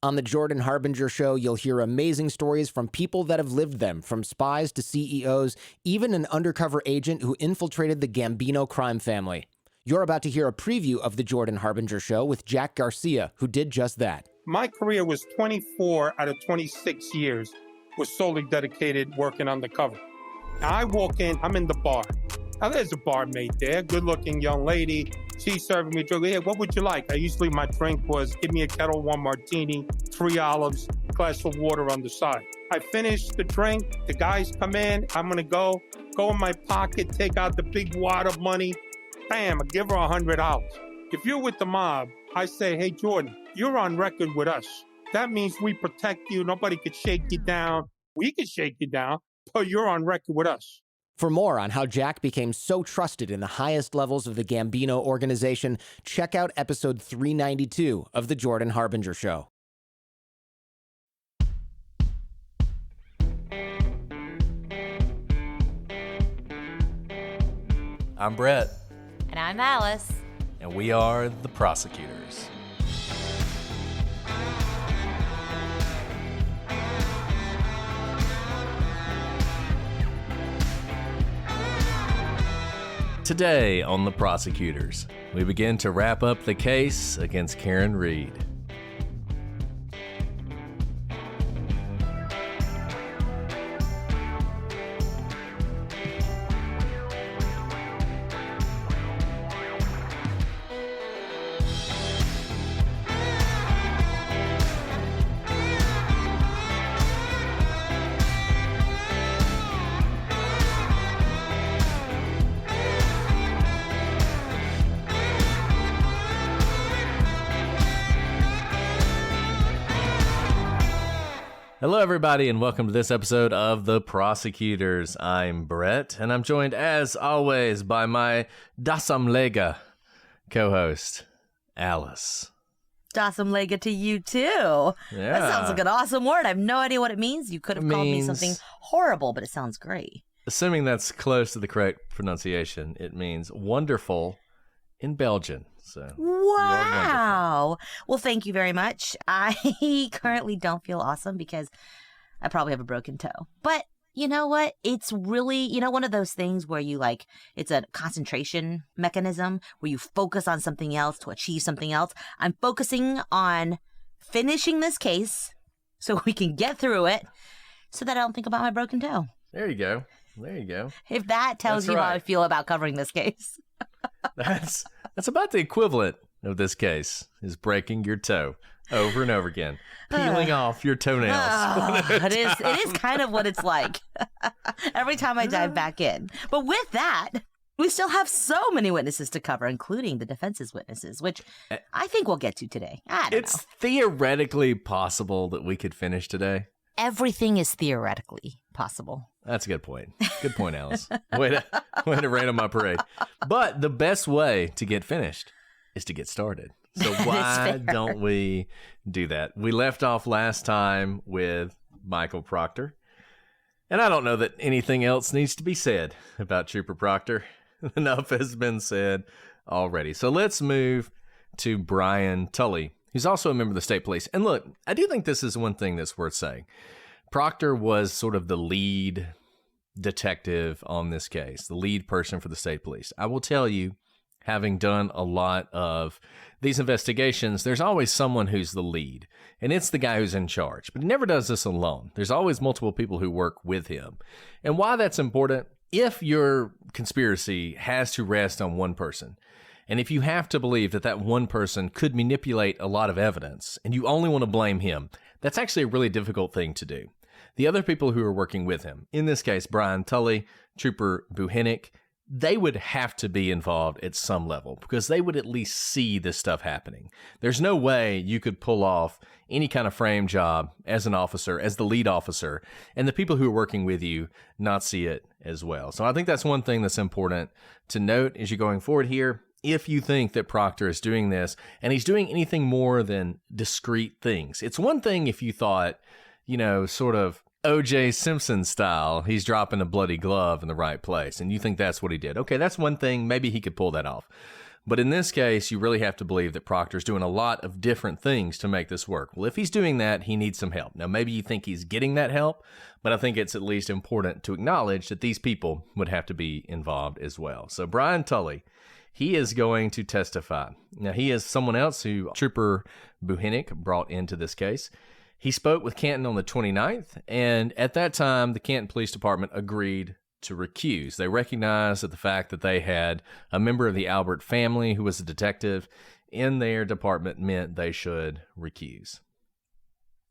On the Jordan Harbinger Show, you'll hear amazing stories from people that have lived them, from spies to CEOs, even an undercover agent who infiltrated the Gambino crime family. You're about to hear a preview of the Jordan Harbinger Show with Jack Garcia, who did just that. My career was 24 out of 26 years was solely dedicated working undercover. Now I walk in, I'm in the bar. Now there's a barmaid there, good-looking young lady. She's serving me a drink. Hey, what would you like? Usually my drink was give me a Kettle One martini, 3 olives, glass of water on the side. I finish the drink, the guys come in, I'm gonna go in my pocket, take out the big wad of money, bam, I give her $100. If you're with the mob, I say, hey, Jordan, you're on record with us. That means we protect you. Nobody could shake you down. We could shake you down, but you're on record with us. For more on how Jack became so trusted in the highest levels of the Gambino organization, check out episode 392 of The Jordan Harbinger Show. I'm Brett. And I'm Alice. And we are the Prosecutors. Today on The Prosecutors, we begin to wrap up the case against Karen Reed. Hello, everybody, and welcome to this episode of The Prosecutors. I'm Brett, and I'm joined, as always, by my Dasamlega co-host, Alice. Dasamlega to you, too. Yeah. That sounds like an awesome word. I have no idea what it means. You could have called me something horrible, but it sounds great. Assuming that's close to the correct pronunciation, it means wonderful in Belgian. So, wow. Well, thank you very much. I currently don't feel awesome because I probably have a broken toe. But you know what? It's really, one of those things where you it's a concentration mechanism where you focus on something else to achieve something else. I'm focusing on finishing this case so we can get through it so that I don't think about my broken toe. There you go. There you go. If that tells you how I feel about covering this case. That's about the equivalent of this case, is breaking your toe over and over again, peeling off your toenails. It is kind of what it's like every time I dive back in. But with that, we still have so many witnesses to cover, including the defense's witnesses, which I think we'll get to today. I don't know. It's theoretically possible that we could finish today. Everything is theoretically possible. That's a good point. Good point, Alice. Way to rain on my parade. But the best way to get finished is to get started. So why don't we do that? We left off last time with Michael Proctor. And I don't know that anything else needs to be said about Trooper Proctor. Enough has been said already. So let's move to Brian Tully, who's also a member of the state police. And look, I do think this is one thing that's worth saying. Proctor was sort of the lead detective on this case, the lead person for the state police. I will tell you, having done a lot of these investigations, there's always someone who's the lead, and it's the guy who's in charge. But he never does this alone. There's always multiple people who work with him. And why that's important, if your conspiracy has to rest on one person, and if you have to believe that that one person could manipulate a lot of evidence, and you only want to blame him, that's actually a really difficult thing to do. The other people who are working with him, in this case, Brian Tully, Trooper Buhenick, they would have to be involved at some level because they would at least see this stuff happening. There's no way you could pull off any kind of frame job as an officer, as the lead officer, and the people who are working with you not see it as well. So I think that's one thing that's important to note as you're going forward here. If you think that Proctor is doing this and he's doing anything more than discreet things, it's one thing if you thought, sort of O.J. Simpson style, he's dropping a bloody glove in the right place, and you think that's what he did. Okay, that's one thing. Maybe he could pull that off. But in this case, you really have to believe that Proctor's doing a lot of different things to make this work. Well, if he's doing that, he needs some help. Now, maybe you think he's getting that help, but I think it's at least important to acknowledge that these people would have to be involved as well. So Brian Tully, he is going to testify. Now, he is someone else who Trooper Buhinick brought into this case. He spoke with Canton on the 29th, and at that time, the Canton Police Department agreed to recuse. They recognized that the fact that they had a member of the Albert family who was a detective in their department meant they should recuse.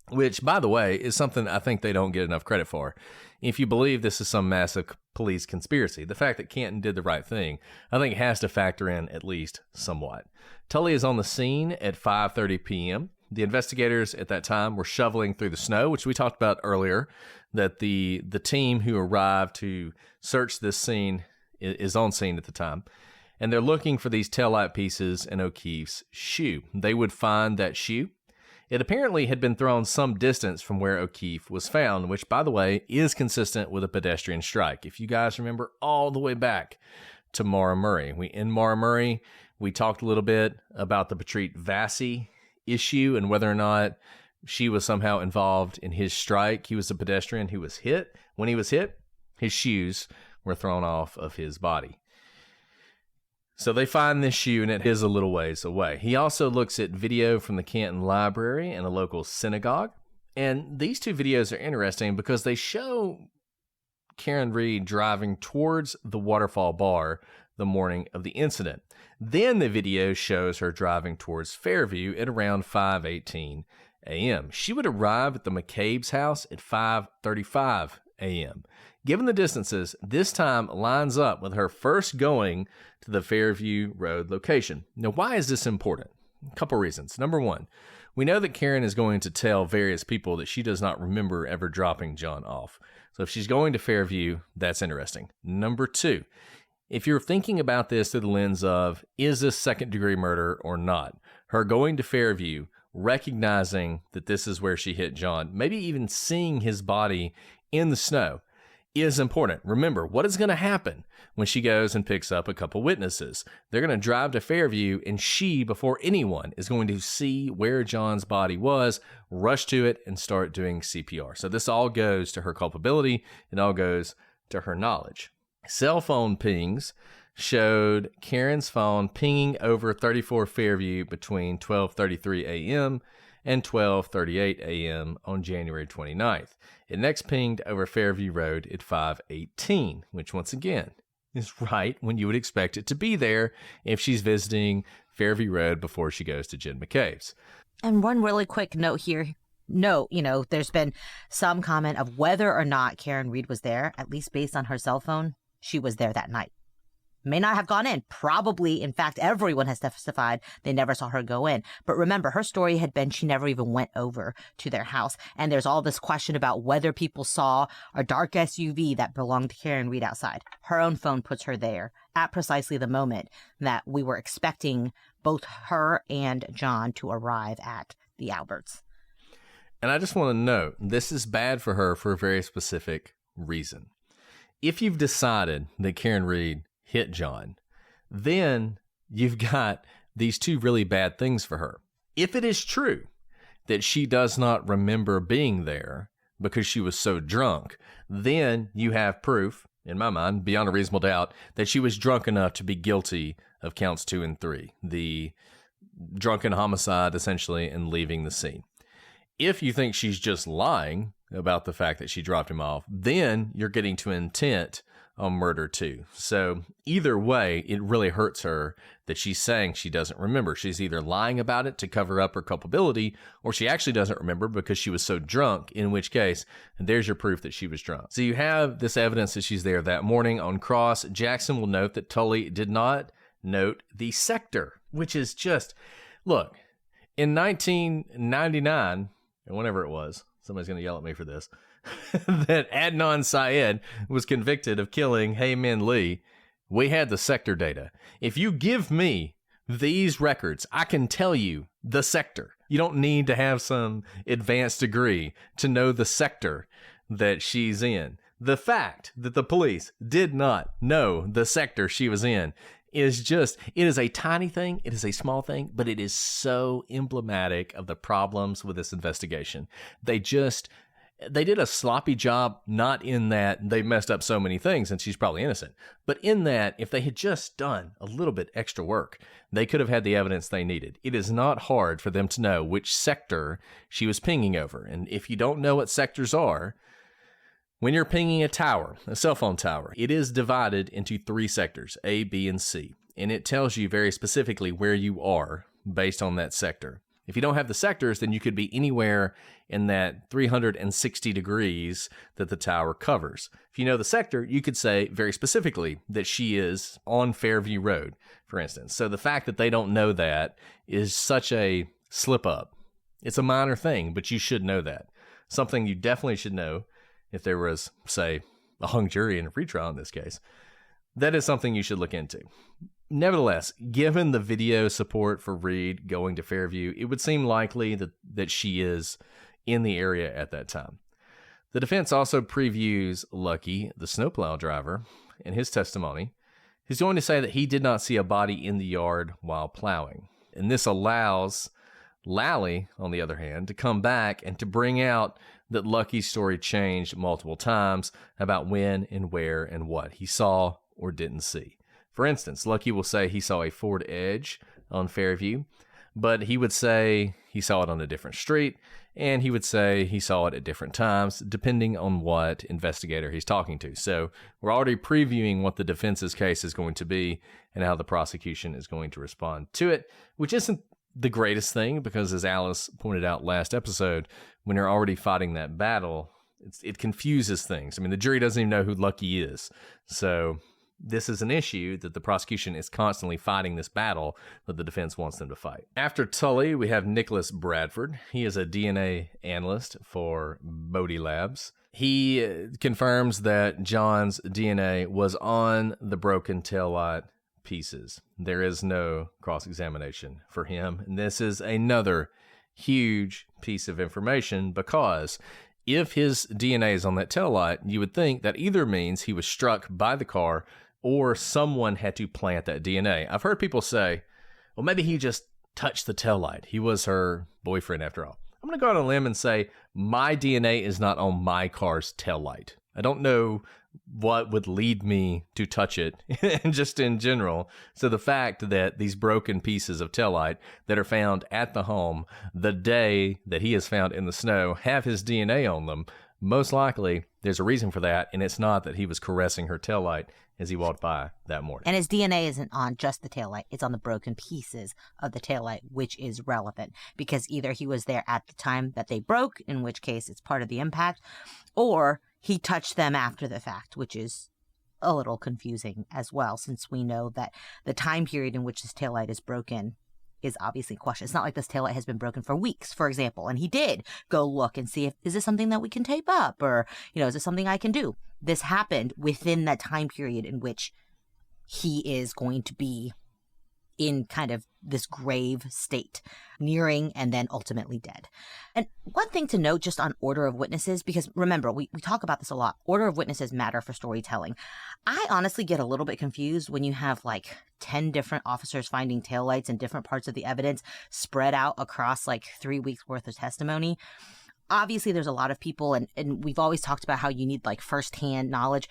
Which, by the way, is something I think they don't get enough credit for. If you believe this is some massive police conspiracy, the fact that Canton did the right thing, I think has to factor in at least somewhat. Tully is on the scene at 5:30 p.m. The investigators at that time were shoveling through the snow, which we talked about earlier, that the team who arrived to search this scene is on scene at the time. And they're looking for these taillight pieces in O'Keefe's shoe. They would find that shoe. It apparently had been thrown some distance from where O'Keefe was found, which, by the way, is consistent with a pedestrian strike. If you guys remember all the way back to Maura Murray. In Maura Murray, we talked a little bit about the Patrice Vassy issue and whether or not she was somehow involved in his strike. He was a pedestrian who was hit. When he was hit, his shoes were thrown off of his body. So they find this shoe, and it is a little ways away. He also looks at video from the Canton Library and a local synagogue. And these two videos are interesting because they show Karen Reed driving towards the Waterfall Bar the morning of the incident. Then the video shows her driving towards Fairview at around 5:18 a.m. She would arrive at the McCabe's house at 5:35 a.m. Given the distances, this time lines up with her first going to the Fairview Road location. Now, why is this important? A couple reasons. Number one, we know that Karen is going to tell various people that she does not remember ever dropping John off. So if she's going to Fairview, that's interesting. Number two, if you're thinking about this through the lens of, is this second-degree murder or not? Her going to Fairview, recognizing that this is where she hit John, maybe even seeing his body in the snow, is important. Remember, what is going to happen when she goes and picks up a couple witnesses? They're going to drive to Fairview, and she, before anyone, is going to see where John's body was, rush to it, and start doing CPR. So this all goes to her culpability. It all goes to her knowledge. Cell phone pings showed Karen's phone pinging over 34 Fairview between 12:33 a.m. and 12:38 a.m. on January 29th. It next pinged over Fairview Road at 5:18, which once again is right when you would expect it to be there if she's visiting Fairview Road before she goes to Jen McCabe's. And one really quick note here. There's been some comment of whether or not Karen Reed was there, at least based on her cell phone. She was there that night. May not have gone in. Probably, in fact, everyone has testified they never saw her go in. But remember, her story had been she never even went over to their house. And there's all this question about whether people saw a dark SUV that belonged to Karen Reed outside. Her own phone puts her there at precisely the moment that we were expecting both her and John to arrive at the Alberts. And I just want to note, this is bad for her for a very specific reason. If you've decided that Karen Reed hit John, then you've got these two really bad things for her. If it is true that she does not remember being there because she was so drunk, then you have proof, in my mind, beyond a reasonable doubt, that she was drunk enough to be guilty of counts 2 and 3, the drunken homicide, essentially, and leaving the scene. If you think she's just lying about the fact that she dropped him off, then you're getting to intent on murder too. So either way, it really hurts her that she's saying she doesn't remember. She's either lying about it to cover up her culpability, or she actually doesn't remember because she was so drunk, in which case, there's your proof that she was drunk. So you have this evidence that she's there that morning. On cross, Jackson will note that Tully did not note the sector, which is just, look, in 1999, or whenever it was, somebody's going to yell at me for this, that Adnan Syed was convicted of killing Hae Min Lee, we had the sector data. If you give me these records, I can tell you the sector. You don't need to have some advanced degree to know the sector that she's in. The fact that the police did not know the sector she was in it is a tiny thing. It is a small thing, but it is so emblematic of the problems with this investigation. They did a sloppy job, not in that they messed up so many things and she's probably innocent, but in that if they had just done a little bit extra work, they could have had the evidence they needed. It is not hard for them to know which sector she was pinging over. And if you don't know what sectors are, when you're pinging a tower, a cell phone tower, it is divided into 3 sectors, A, B, and C. And it tells you very specifically where you are based on that sector. If you don't have the sectors, then you could be anywhere in that 360 degrees that the tower covers. If you know the sector, you could say very specifically that she is on Fairview Road, for instance. So the fact that they don't know that is such a slip up. It's a minor thing, but you should know that. Something you definitely should know if there was, say, a hung jury in a retrial in this case. That is something you should look into. Nevertheless, given the video support for Reed going to Fairview, it would seem likely that she is in the area at that time. The defense also previews Lucky, the snowplow driver, in his testimony. He's going to say that he did not see a body in the yard while plowing. And this allows Lally, on the other hand, to come back and to bring out that Lucky's story changed multiple times about when and where and what he saw or didn't see. For instance, Lucky will say he saw a Ford Edge on Fairview, but he would say he saw it on a different street, and he would say he saw it at different times, depending on what investigator he's talking to. So we're already previewing what the defense's case is going to be and how the prosecution is going to respond to it, which isn't the greatest thing because, as Alice pointed out last episode, when you're already fighting that battle, it confuses things. I mean, the jury doesn't even know who Lucky is. So this is an issue that the prosecution is constantly fighting, this battle that the defense wants them to fight. After Tully, we have Nicholas Bradford. He is a DNA analyst for Bodie Labs. He confirms that John's DNA was on the broken taillight pieces. There is no cross-examination for him. And this is another huge piece of information because if his DNA is on that taillight, you would think that either means he was struck by the car or someone had to plant that DNA. I've heard people say, well, maybe he just touched the taillight. He was her boyfriend after all. I'm going to go out on a limb and say my DNA is not on my car's taillight. I don't know what would lead me to touch it just in general. So the fact that these broken pieces of taillight that are found at the home the day that he is found in the snow have his DNA on them, most likely there's a reason for that, and it's not that he was caressing her taillight as he walked by that morning. And his DNA isn't on just the taillight. It's on the broken pieces of the taillight, which is relevant because either he was there at the time that they broke, in which case it's part of the impact, or he touched them after the fact, which is a little confusing as well, since we know that the time period in which this taillight is broken is obviously questioned. It's not like this taillight has been broken for weeks, for example, and he did go look and see if, is this something that we can tape up, or, is this something I can do? This happened within that time period in which he is going to be in kind of this grave state, nearing and then ultimately dead. And one thing to note just on order of witnesses, because remember, we talk about this a lot. Order of witnesses matter for storytelling. I honestly get a little bit confused when you have like 10 different officers finding taillights and different parts of the evidence spread out across like 3 weeks worth of testimony. Obviously, there's a lot of people, and we've always talked about how you need like firsthand knowledge.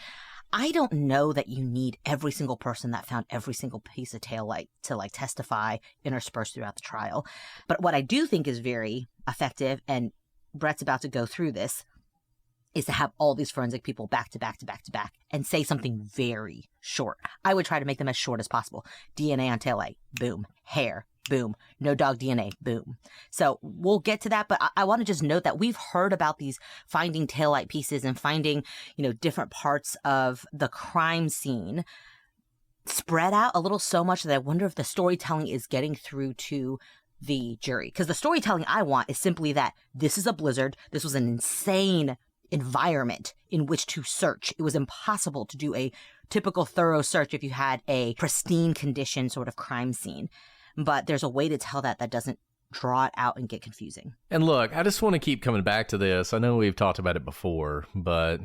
I don't know that you need every single person that found every single piece of taillight to like testify interspersed throughout the trial. But what I do think is very effective, and Brett's about to go through this, is to have all these forensic people back to back to back to back and say something very short. I would try to make them as short as possible. DNA on taillight, boom. Hair, boom. No dog DNA, boom. So we'll get to that, but I want to just note that we've heard about these finding taillight pieces and finding, different parts of the crime scene spread out a little so much that I wonder if the storytelling is getting through to the jury. Because the storytelling I want is simply that this is a blizzard. This was an insane environment in which to search. It was impossible to do a typical thorough search if you had a pristine condition sort of crime scene. But there's a way to tell that doesn't draw it out and get confusing. And look, I just want to keep coming back to this. I know we've talked about it before, but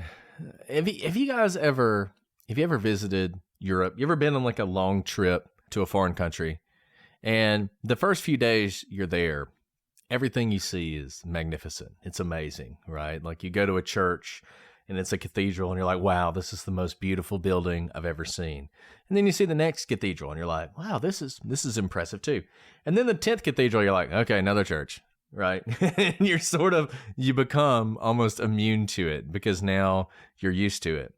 have you ever visited Europe. You ever been on like a long trip to a foreign country? And the first few days you're there, everything you see is magnificent. It's amazing, right? Like you go to a church and it's a cathedral and you're like, wow, this is the most beautiful building I've ever seen. And then you see the next cathedral and you're like, wow, this is impressive too. And then the 10th cathedral, you're like, okay, another church, right? And you become almost immune to it because now you're used to it.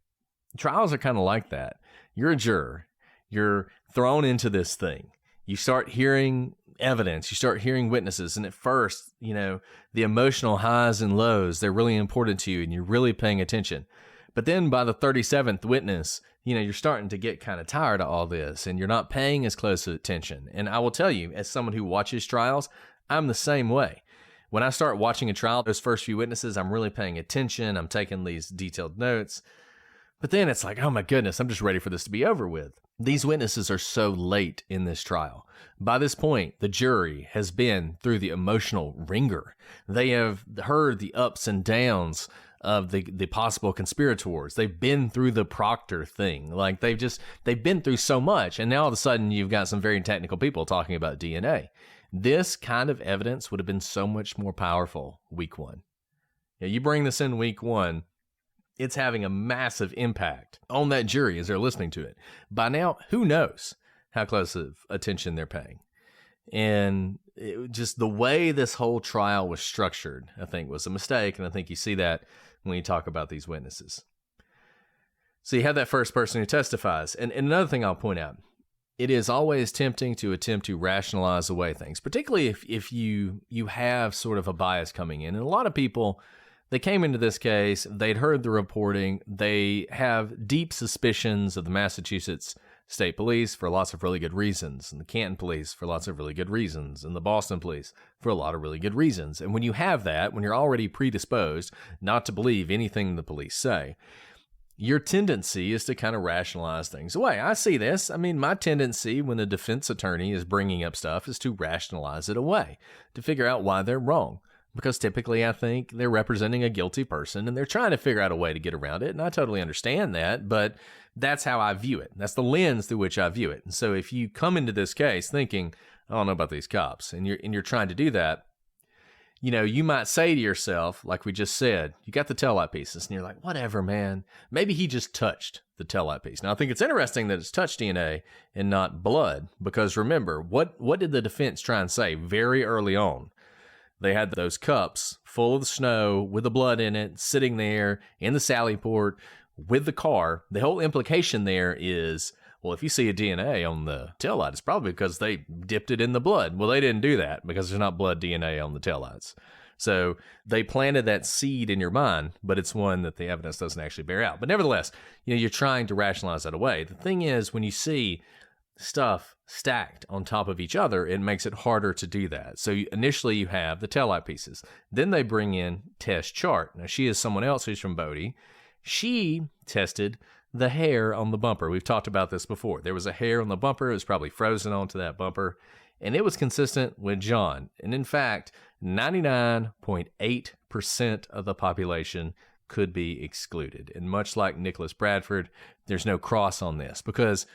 Trials are kind of like that. You're a juror. You're thrown into this thing. You start hearing evidence, you start hearing witnesses, and at first, the emotional highs and lows, they're really important to you and you're really paying attention. But then by the 37th witness, you're starting to get kind of tired of all this and you're not paying as close attention. And I will tell you, as someone who watches trials, I'm the same way. When I start watching a trial, those first few witnesses, I'm really paying attention. I'm taking these detailed notes. But then it's like, oh my goodness, I'm just ready for this to be over with. These witnesses are so late in this trial. By this point, the jury has been through the emotional ringer. They have heard the ups and downs of the possible conspirators. They've been through the Proctor thing. Like they've been through so much. And now all of a sudden you've got some very technical people talking about DNA. This kind of evidence would have been so much more powerful week one. You bring this in week one, it's having a massive impact on that jury as they're listening to it. By now, who knows how close of attention they're paying? And just the way this whole trial was structured, I think, was a mistake. And I think you see that when you talk about these witnesses. So you have that first person who testifies. And another thing I'll point out, it is always tempting to attempt to rationalize away things, particularly if you have sort of a bias coming in. And a lot of people, they came into this case, they'd heard the reporting, they have deep suspicions of the Massachusetts State Police for lots of really good reasons, and the Canton Police for lots of really good reasons, and the Boston Police for a lot of really good reasons. And when you have that, when you're already predisposed not to believe anything the police say, your tendency is to kind of rationalize things away. I see this. I mean, my tendency when a defense attorney is bringing up stuff is to rationalize it away, to figure out why they're wrong. Because typically I think they're representing a guilty person and they're trying to figure out a way to get around it. And I totally understand that, but that's how I view it. That's the lens through which I view it. And so if you come into this case thinking, I don't know about these cops, and you're trying to do that, you might say to yourself, like we just said, you got the taillight pieces and you're like, whatever, man, maybe he just touched the taillight piece. Now I think it's interesting that it's touch DNA and not blood, because remember, what did the defense try and say very early on? They had those cups full of snow with the blood in it, sitting there in the Sally port with the car. The whole implication there is, well, if you see a DNA on the taillight, it's probably because they dipped it in the blood. Well, they didn't do that because there's not blood DNA on the taillights. So they planted that seed in your mind, but it's one that the evidence doesn't actually bear out. But nevertheless, you're trying to rationalize that away. The thing is, when you see stuff stacked on top of each other, it makes it harder to do that. So initially you have the taillight pieces. Then they bring in Tess Chart. Now she is someone else who's from Bodie. She tested the hair on the bumper. We've talked about this before. There was a hair on the bumper. It was probably frozen onto that bumper. And it was consistent with John. And in fact, 99.8% of the population could be excluded. And much like Nicholas Bradford, there's no cross on this because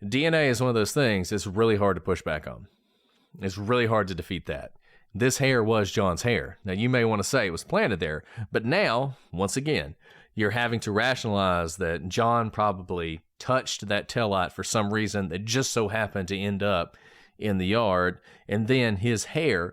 DNA is one of those things that's really hard to push back on. It's really hard to defeat that. This hair was John's hair. Now, you may want to say it was planted there, but now, once again, you're having to rationalize that John probably touched that taillight for some reason that just so happened to end up in the yard, and then his hair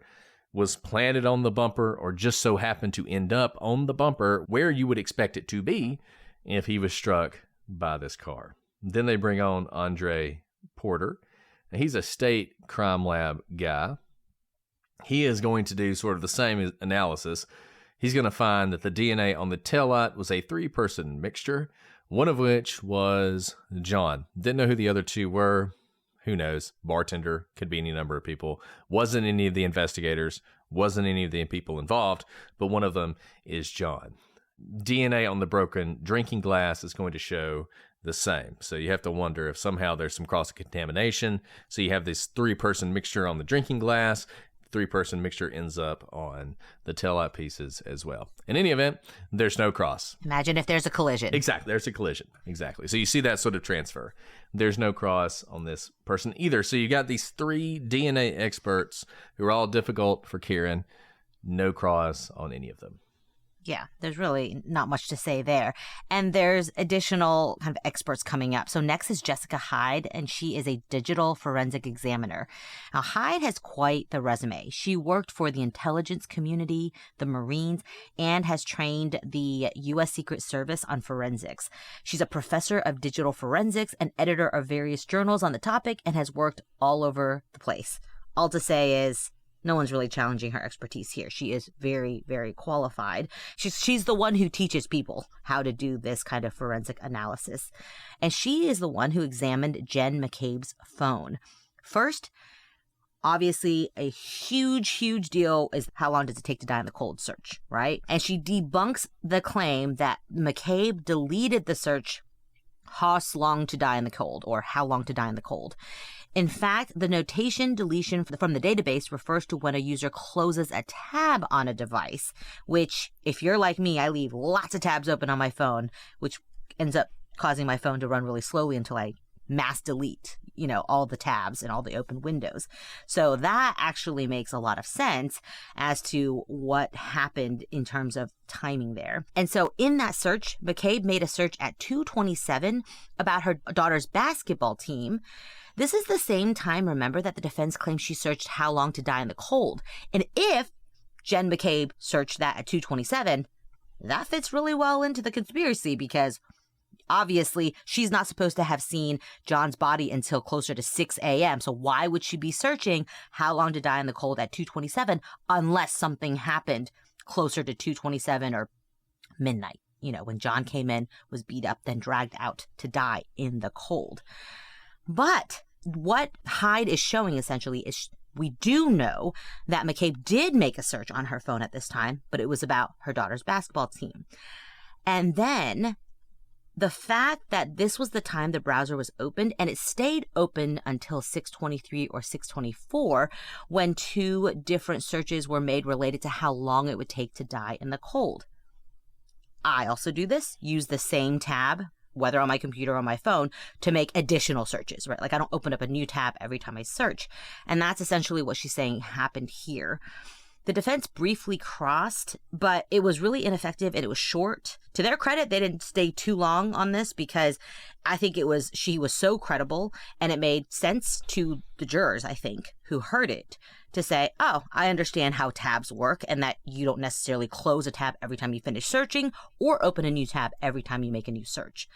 was planted on the bumper or just so happened to end up on the bumper where you would expect it to be if he was struck by this car. Then they bring on Andre Porter. Now, he's a state crime lab guy. He is going to do sort of the same analysis. He's going to find that the DNA on the taillight was a 3-person mixture, one of which was John. Didn't know who the other two were. Who knows? Bartender, could be any number of people. Wasn't any of the investigators, wasn't any of the people involved, but one of them is John. DNA on the broken drinking glass is going to show the same. So you have to wonder if somehow there's some cross-contamination. So you have this 3-person mixture on the drinking glass. 3-person mixture ends up on the taillight pieces as well. In any event, there's no cross. Imagine if there's a collision. Exactly. There's a collision. Exactly. So you see that sort of transfer. There's no cross on this person either. So you got these 3 DNA experts who are all difficult for Karen. No cross on any of them. Yeah, there's really not much to say there. And there's additional kind of experts coming up. So next is Jessica Hyde, and she is a digital forensic examiner. Now, Hyde has quite the resume. She worked for the intelligence community, the Marines, and has trained the U.S. Secret Service on forensics. She's a professor of digital forensics, an editor of various journals on the topic, and has worked all over the place. All to say is, no one's really challenging her expertise here. She is very, very qualified. She's the one who teaches people how to do this kind of forensic analysis. And she is the one who examined Jen McCabe's phone. First, obviously, a huge deal is how long does it take to die in the cold search, right? And she debunks the claim that McCabe deleted the search "Hoss long to die in the cold" or "how long to die in the cold." In fact, the notation deletion from the database refers to when a user closes a tab on a device, which, if you're like me, I leave lots of tabs open on my phone, which ends up causing my phone to run really slowly until I mass delete, all the tabs and all the open windows. So that actually makes a lot of sense as to what happened in terms of timing there. And so in that search, McCabe made a search at 2:27 about her daughter's basketball team. This is the same time, remember, that the defense claims she searched how long to die in the cold. And if Jen McCabe searched that at 2:27, that fits really well into the conspiracy because obviously she's not supposed to have seen John's body until closer to 6 a.m. So why would she be searching how long to die in the cold at 2:27 unless something happened closer to 2:27 or midnight, when John came in, was beat up, then dragged out to die in the cold. But what Hyde is showing essentially is we do know that McCabe did make a search on her phone at this time, but it was about her daughter's basketball team. And then the fact that this was the time the browser was opened and it stayed open until 6:23 or 6:24 when 2 different searches were made related to how long it would take to die in the cold. I also do this, use the same tab, whether on my computer or on my phone, to make additional searches, right? Like I don't open up a new tab every time I search. And that's essentially what she's saying happened here. The defense briefly crossed, but it was really ineffective and it was short. To their credit, they didn't stay too long on this because I think she was so credible and it made sense to the jurors, I think, who heard it to say, oh, I understand how tabs work and that you don't necessarily close a tab every time you finish searching or open a new tab every time you make a new search.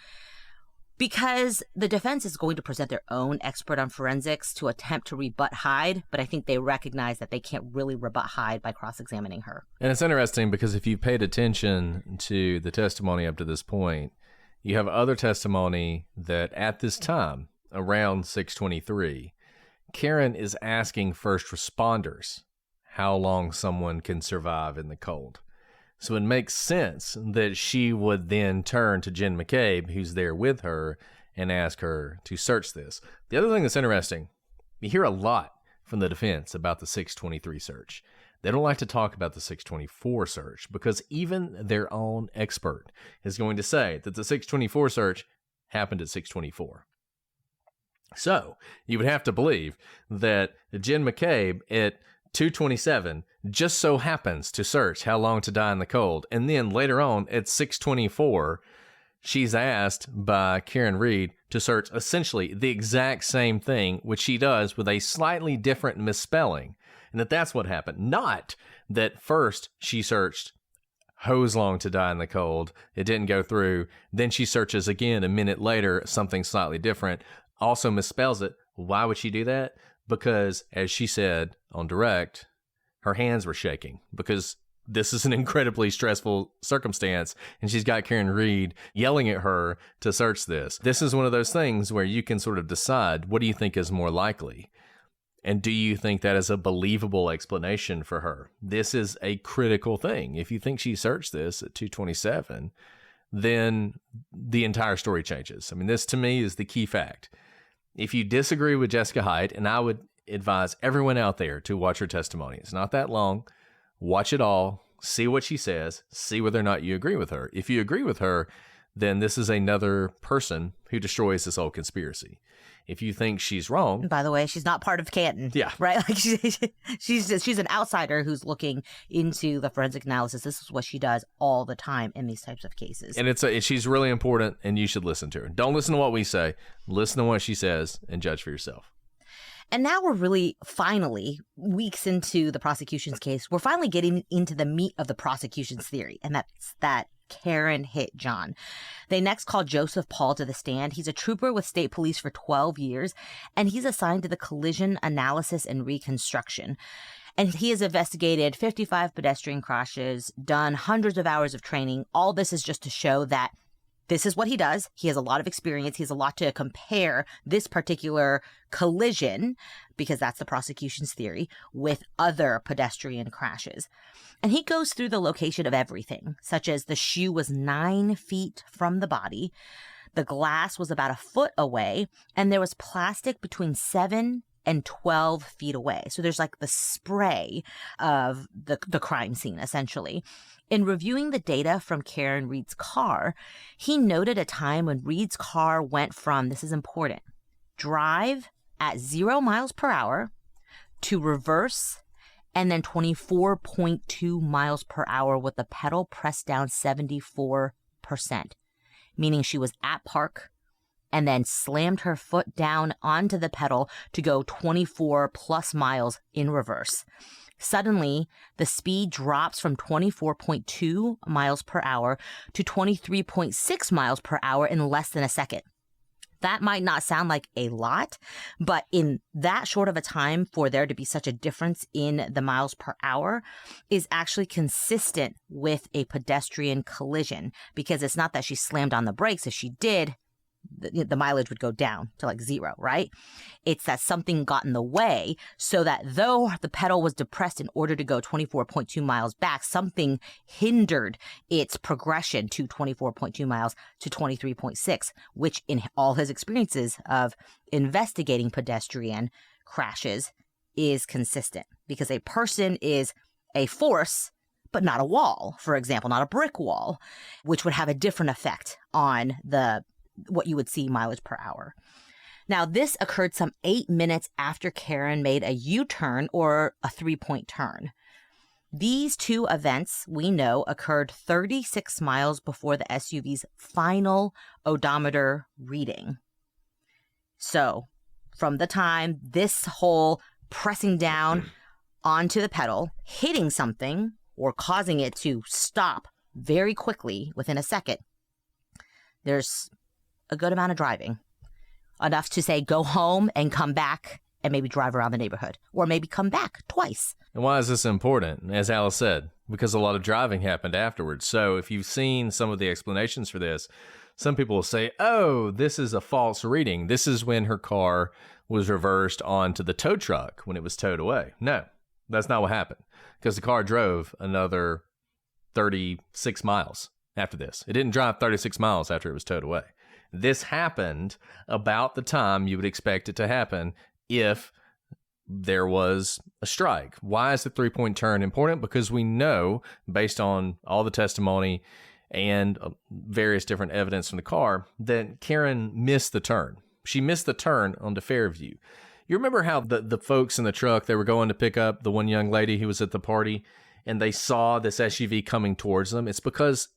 Because the defense is going to present their own expert on forensics to attempt to rebut Hyde, but I think they recognize that they can't really rebut Hyde by cross-examining her. And it's interesting because if you've paid attention to the testimony up to this point, you have other testimony that at this time, around 6:23, Karen is asking first responders how long someone can survive in the cold. So it makes sense that she would then turn to Jen McCabe, who's there with her, and ask her to search this. The other thing that's interesting, you hear a lot from the defense about the 6:23 search. They don't like to talk about the 6:24 search because even their own expert is going to say that the 6:24 search happened at 6:24. So you would have to believe that Jen McCabe at 2:27 just so happens to search how long to die in the cold. And then later on at 6:24, she's asked by Karen Reed to search essentially the exact same thing, which she does with a slightly different misspelling. And that's what happened. Not that first she searched hose long to die in the cold. It didn't go through. Then she searches again a minute later, something slightly different, also misspells it. Why would she do that? Because, as she said on direct, her hands were shaking because this is an incredibly stressful circumstance, and she's got Karen Reed yelling at her to search this. This is one of those things where you can sort of decide, what do you think is more likely? And do you think that is a believable explanation for her? This is a critical thing. If you think she searched this at 2:27, then the entire story changes. I mean, this to me is the key fact. If you disagree with Jessica Hyde, and I would advise everyone out there to watch her testimony. It's not that long. Watch it all. See what she says. See whether or not you agree with her. If you agree with her, then this is another person who destroys this whole conspiracy. If you think she's wrong... By the way, she's not part of Canton. Yeah. Right? Like she's an outsider who's looking into the forensic analysis. This is what she does all the time in these types of cases. And she's really important, and you should listen to her. Don't listen to what we say. Listen to what she says and judge for yourself. And now we're really finally, weeks into the prosecution's case, we're finally getting into the meat of the prosecution's theory, and that's that Karen hit John. They next called Joseph Paul to the stand. He's a trooper with state police for 12 years, and he's assigned to the collision analysis and reconstruction. And he has investigated 55 pedestrian crashes, done hundreds of hours of training. All this is just to show that this is what he does. He has a lot of experience. He has a lot to compare this particular collision, because that's the prosecution's theory, with other pedestrian crashes. And he goes through the location of everything, such as the shoe was 9 feet from the body, the glass was about a foot away, and there was plastic between 7 and 12 feet away. So there's like the spray of the crime scene, essentially. In reviewing the data from Karen Reed's car, he noted a time when Reed's car went from, this is important, drive at 0 miles per hour to reverse and then 24.2 miles per hour with the pedal pressed down 74%, meaning she was at park and then slammed her foot down onto the pedal to go 24 plus miles in reverse. Suddenly, the speed drops from 24.2 miles per hour to 23.6 miles per hour in less than a second. That might not sound like a lot, but in that short of a time for there to be such a difference in the miles per hour is actually consistent with a pedestrian collision, because it's not that she slammed on the brakes. If she did, the mileage would go down to like 0, right? It's that something got in the way, so that though the pedal was depressed in order to go 24.2 miles back, something hindered its progression to 24.2 miles to 23.6, which in all his experiences of investigating pedestrian crashes is consistent, because a person is a force, but not a wall, for example, not a brick wall, which would have a different effect on what you would see mileage per hour. Now, this occurred some 8 minutes after Karen made a U-turn or a 3-point turn. These two events, we know, occurred 36 miles before the SUV's final odometer reading. So, from the time this whole pressing down onto the pedal, hitting something, or causing it to stop very quickly within a second, there's a good amount of driving, enough to say go home and come back and maybe drive around the neighborhood, or maybe come back twice. And why is this important? As Alice said, because a lot of driving happened afterwards. So if you've seen some of the explanations for this, some people will say, oh, this is a false reading. This is when her car was reversed onto the tow truck when it was towed away. No, that's not what happened, because the car drove another 36 miles after this. It didn't drive 36 miles after it was towed away. This happened about the time you would expect it to happen if there was a strike. Why is the 3-point turn important? Because we know, based on all the testimony and various different evidence from the car, that Karen missed the turn. She missed the turn onto Fairview. You remember how the folks in the truck, they were going to pick up the one young lady who was at the party, and they saw this SUV coming towards them? It's because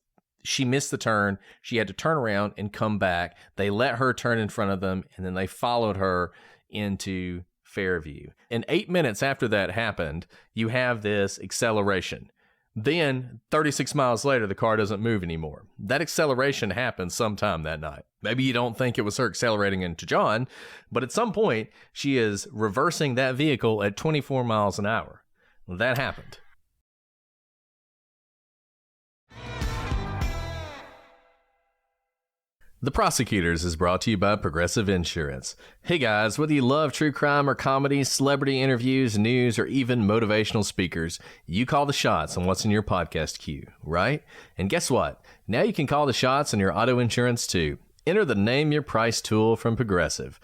she missed the turn. She had to turn around and come back. They let her turn in front of them, and then they followed her into Fairview. And 8 minutes after that happened, you have this acceleration. Then 36 miles later, the car doesn't move anymore. That acceleration happened sometime that night. Maybe you don't think it was her accelerating into John, but at some point, she is reversing that vehicle at 24 miles an hour. That happened. The Prosecutors is brought to you by Progressive Insurance. Hey guys, whether you love true crime or comedy, celebrity interviews, news, or even motivational speakers, you call the shots on what's in your podcast queue, right? And guess what? Now you can call the shots on your auto insurance too. Enter the Name Your Price tool from Progressive.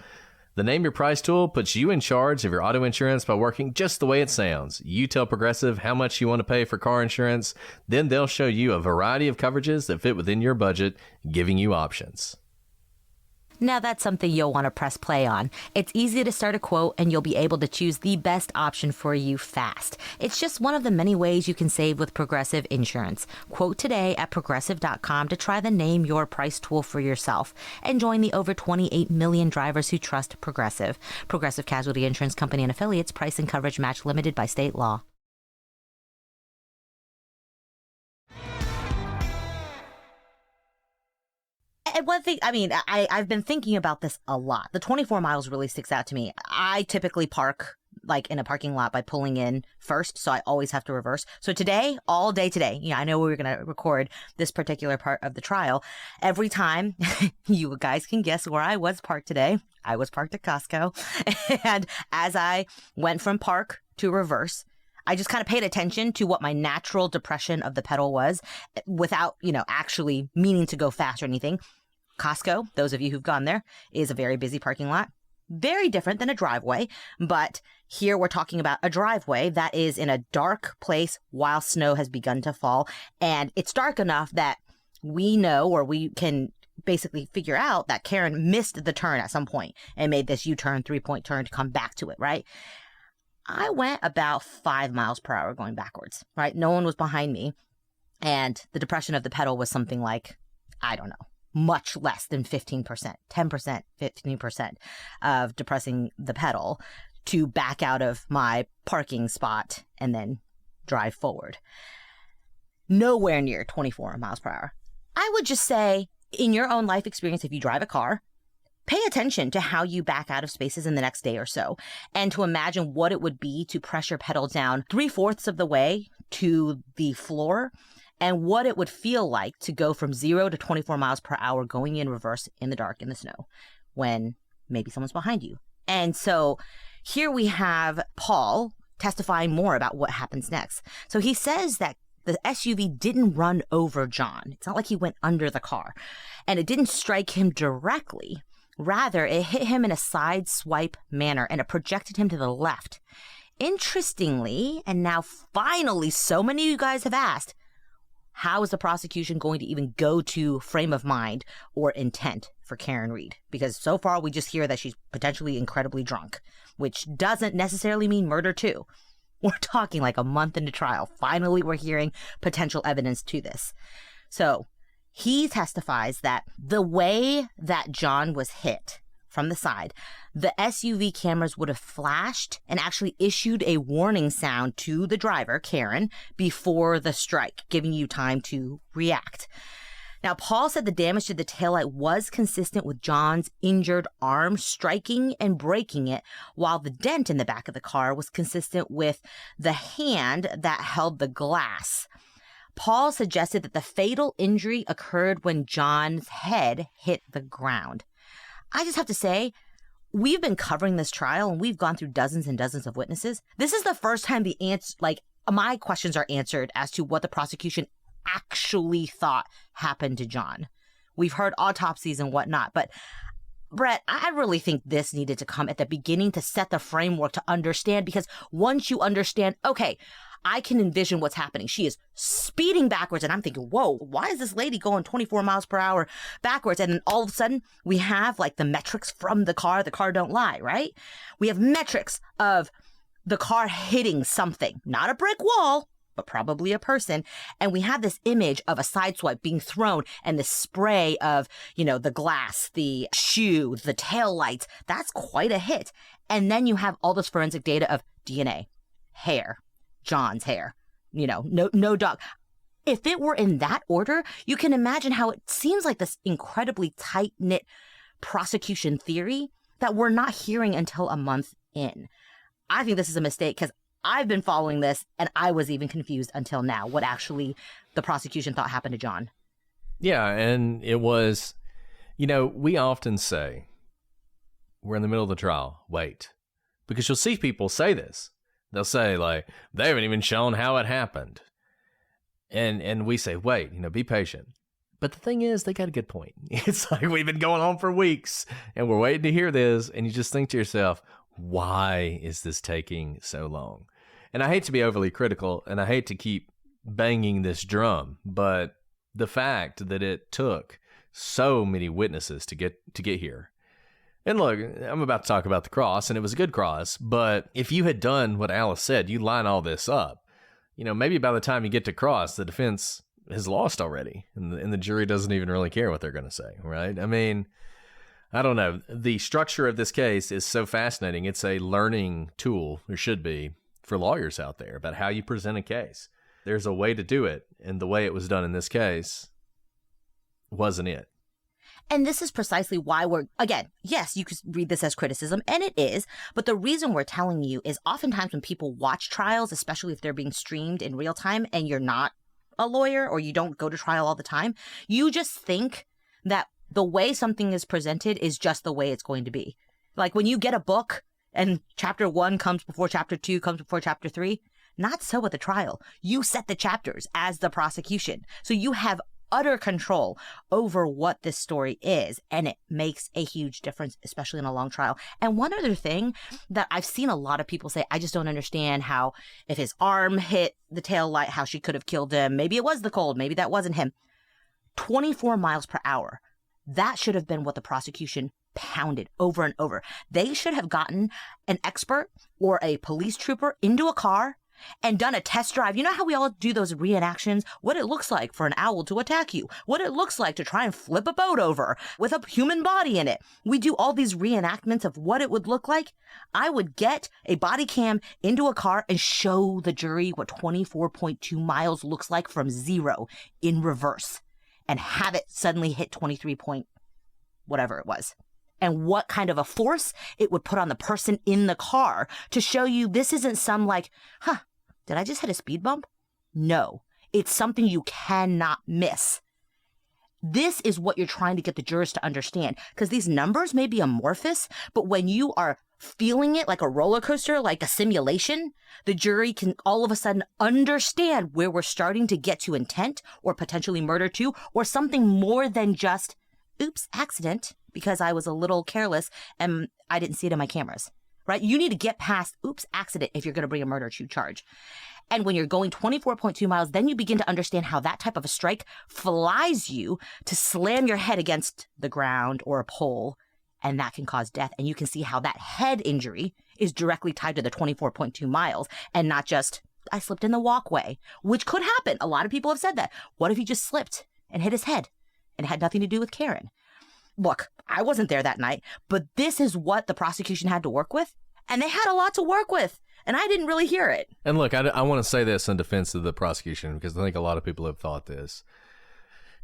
The Name Your Price tool puts you in charge of your auto insurance by working just the way it sounds. You tell Progressive how much you want to pay for car insurance, then they'll show you a variety of coverages that fit within your budget, giving you options. Now that's something you'll want to press play on. It's easy to start a quote and you'll be able to choose the best option for you fast. It's just one of the many ways you can save with Progressive Insurance. Quote today at progressive.com to try the Name Your Price tool for yourself and join the over 28 million drivers who trust Progressive. Progressive Casualty Insurance Company and affiliates. Price and coverage match limited by state law. And one thing, I mean, I've been thinking about this a lot. The 24 miles really sticks out to me. I typically park like in a parking lot by pulling in first, so I always have to reverse. So today, all day today, I know we were going to record this particular part of the trial. Every time, you guys can guess where I was parked today. I was parked at Costco. And as I went from park to reverse, I just kind of paid attention to what my natural depression of the pedal was without, actually meaning to go fast or anything. Costco, those of you who've gone there, is a very busy parking lot. Very different than a driveway, but here we're talking about a driveway that is in a dark place while snow has begun to fall. And it's dark enough that we know, or we can basically figure out, that Karen missed the turn at some point and made this U-turn, 3-point turn to come back to it, right? I went about 5 miles per hour going backwards, right? No one was behind me. And the depression of the pedal was something like, I don't know, much less than 15%, 10%, 15% of depressing the pedal to back out of my parking spot and then drive forward. Nowhere near 24 miles per hour. I would just say, in your own life experience, if you drive a car, pay attention to how you back out of spaces in the next day or so, and to imagine what it would be to press your pedal down 3/4 of the way to the floor, and what it would feel like to go from 0 to 24 miles per hour going in reverse in the dark in the snow when maybe someone's behind you. And so here we have Paul testifying more about what happens next. So he says that the SUV didn't run over John. It's not like he went under the car, and it didn't strike him directly. Rather, it hit him in a side swipe manner, and it projected him to the left. Interestingly, and now finally so many of you guys have asked, how is the prosecution going to even go to frame of mind or intent for Karen Reed? Because so far we just hear that she's potentially incredibly drunk, which doesn't necessarily mean murder too. We're talking like a month into trial. Finally, we're hearing potential evidence to this. So he testifies that the way that John was hit from the side, the SUV cameras would have flashed and actually issued a warning sound to the driver, Karen, before the strike, giving you time to react. Now, Paul said the damage to the taillight was consistent with John's injured arm striking and breaking it, while the dent in the back of the car was consistent with the hand that held the glass. Paul suggested that the fatal injury occurred when John's head hit the ground. I just have to say, we've been covering this trial and we've gone through dozens and dozens of witnesses. This is the first time my questions are answered as to what the prosecution actually thought happened to John. We've heard autopsies and whatnot, but Brett, I really think this needed to come at the beginning to set the framework to understand, because once you understand, okay, I can envision what's happening. She is speeding backwards, and I'm thinking, whoa, why is this lady going 24 miles per hour backwards? And then all of a sudden, we have like the metrics from the car don't lie, right? We have metrics of the car hitting something, not a brick wall, but probably a person. And we have this image of a sideswipe being thrown and the spray of, the glass, the shoe, the taillights. That's quite a hit. And then you have all this forensic data of DNA, hair, John's hair, no dog. If it were in that order, you can imagine how it seems like this incredibly tight-knit prosecution theory that we're not hearing until a month in. I think this is a mistake because I've been following this and I was even confused until now what actually the prosecution thought happened to John. Yeah, and it was, we often say, we're in the middle of the trial, wait. Because you'll see people say this. They'll say, like, they haven't even shown how it happened. And we say, wait, be patient. But the thing is, they got a good point. It's like we've been going on for weeks and we're waiting to hear this. And you just think to yourself, why is this taking so long? And I hate to be overly critical and I hate to keep banging this drum, but the fact that it took so many witnesses to get here. And look, I'm about to talk about the cross, and it was a good cross, but if you had done what Alice said, you line all this up, maybe by the time you get to cross, the defense has lost already, and the jury doesn't even really care what they're going to say, right? I mean, I don't know. The structure of this case is so fascinating. It's a learning tool, or should be, for lawyers out there about how you present a case. There's a way to do it, and the way it was done in this case wasn't it. And this is precisely why again, yes, you could read this as criticism, and it is, but the reason we're telling you is oftentimes when people watch trials, especially if they're being streamed in real time and you're not a lawyer or you don't go to trial all the time, you just think that the way something is presented is just the way it's going to be. Like when you get a book and chapter 1 comes before chapter 2, comes before chapter 3, not so with the trial. You set the chapters as the prosecution. So you have utter control over what this story is, and it makes a huge difference, especially in a long trial. And one other thing that I've seen a lot of people say, I just don't understand how if his arm hit the tail light, how she could have killed him. Maybe it was the cold, maybe that wasn't him. 24 miles per hour. That should have been what the prosecution pounded over and over. They should have gotten an expert or a police trooper into a car and done a test drive. You know how we all do those reenactions? What it looks like for an owl to attack you. What it looks like to try and flip a boat over with a human body in it. We do all these reenactments of what it would look like. I would get a body cam into a car and show the jury what 24.2 miles looks like from 0 in reverse and have it suddenly hit 23 point whatever it was. And what kind of a force it would put on the person in the car to show you this isn't some like, did I just hit a speed bump? No, it's something you cannot miss. This is what you're trying to get the jurors to understand, because these numbers may be amorphous, but when you are feeling it like a roller coaster, like a simulation, the jury can all of a sudden understand where we're starting to get to intent or potentially murder too, or something more than just, oops, accident, because I was a little careless and I didn't see it in my cameras, right? You need to get past, oops, accident if you're going to bring a murder charge. And when you're going 24.2 miles, then you begin to understand how that type of a strike flies you to slam your head against the ground or a pole, and that can cause death. And you can see how that head injury is directly tied to the 24.2 miles and not just, I slipped in the walkway, which could happen. A lot of people have said that. What if he just slipped and hit his head and it had nothing to do with Karen? Look, I wasn't there that night, but this is what the prosecution had to work with, and they had a lot to work with, and I didn't really hear it. And look, I want to say this in defense of the prosecution, because I think a lot of people have thought this,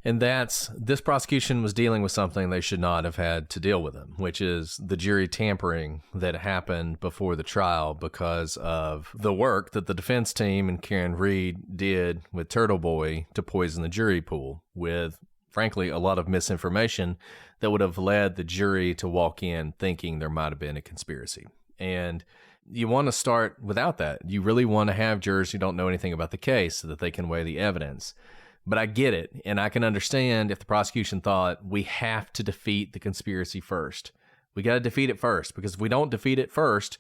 and that's this prosecution was dealing with something they should not have had to deal with them, which is the jury tampering that happened before the trial because of the work that the defense team and Karen Reed did with Turtle Boy to poison the jury pool with, frankly, a lot of misinformation that would have led the jury to walk in thinking there might have been a conspiracy. And you want to start without that. You really want to have jurors who don't know anything about the case so that they can weigh the evidence. But I get it, and I can understand if the prosecution thought we have to defeat the conspiracy first. We got to defeat it first, because if we don't defeat it first,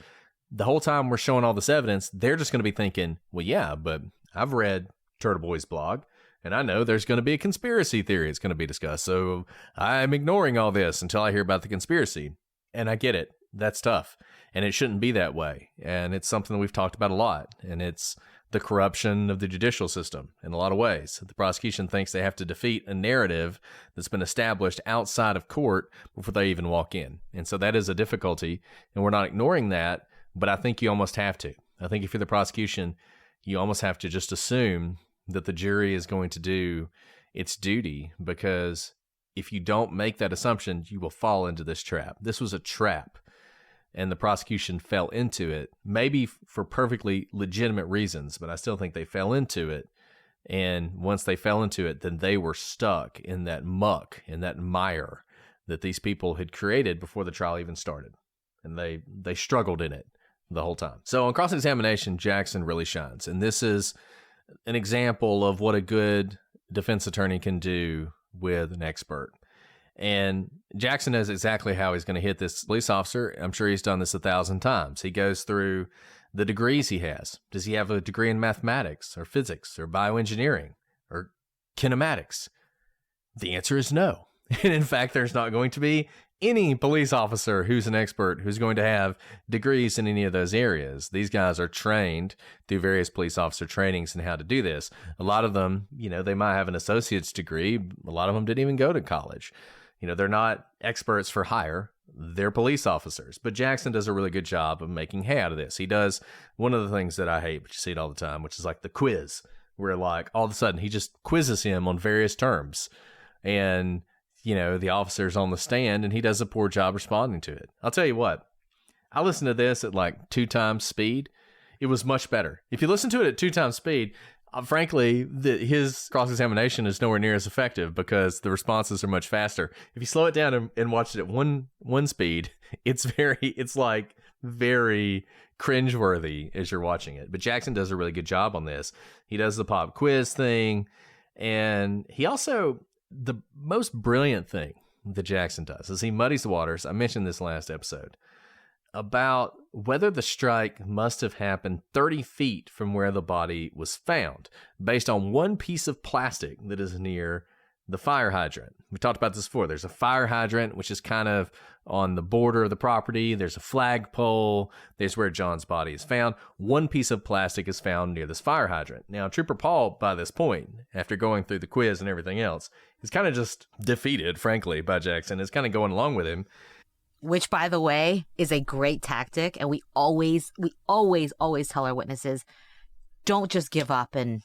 the whole time we're showing all this evidence, they're just going to be thinking, well, yeah, but I've read Turtle Boy's blog, and I know there's going to be a conspiracy theory that's going to be discussed. So I'm ignoring all this until I hear about the conspiracy. And I get it. That's tough. And it shouldn't be that way. And it's something that we've talked about a lot. And it's the corruption of the judicial system in a lot of ways. The prosecution thinks they have to defeat a narrative that's been established outside of court before they even walk in. And so that is a difficulty. And we're not ignoring that. But I think you almost have to. I think if you're the prosecution, you almost have to just assume that the jury is going to do its duty, because if you don't make that assumption, you will fall into this trap. This was a trap, and the prosecution fell into it, maybe for perfectly legitimate reasons, but I still think they fell into it. And once they fell into it, then they were stuck in that muck, in that mire that these people had created before the trial even started. And they struggled in it the whole time. So on cross-examination, Jackson really shines. And this is an example of what a good defense attorney can do with an expert. And Jackson knows exactly how he's going to hit this police officer. I'm sure he's done this 1,000 times. He goes through the degrees he has. Does he have a degree in mathematics or physics or bioengineering or kinematics? The answer is no. And in fact, there's not going to be any police officer who's an expert who's going to have degrees in any of those areas. These guys are trained through various police officer trainings in how to do this. A lot of them, they might have an associate's degree. A lot of them didn't even go to college. They're not experts for hire. They're police officers. But Jackson does a really good job of making hay out of this. He does one of the things that I hate, but you see it all the time, which is like the quiz, where like all of a sudden he just quizzes him on various terms. And, the officer's on the stand and he does a poor job responding to it. I'll tell you what, I listened to this at like 2 times speed. It was much better. If you listen to it at 2 times speed, frankly, his cross-examination is nowhere near as effective because the responses are much faster. If you slow it down and watch it at one speed, it's like very cringeworthy as you're watching it. But Jackson does a really good job on this. He does the pop quiz thing, and he also, the most brilliant thing that Jackson does is he muddies the waters. I mentioned this last episode about whether the strike must have happened 30 feet from where the body was found based on one piece of plastic that is near the fire hydrant. We talked about this before. There's a fire hydrant, which is kind of on the border of the property. There's a flagpole. There's where John's body is found. One piece of plastic is found near this fire hydrant. Now, Trooper Paul, by this point, after going through the quiz and everything else, is kind of just defeated, frankly, by Jackson. Is kind of going along with him. Which, by the way, is a great tactic. And we always tell our witnesses, don't just give up and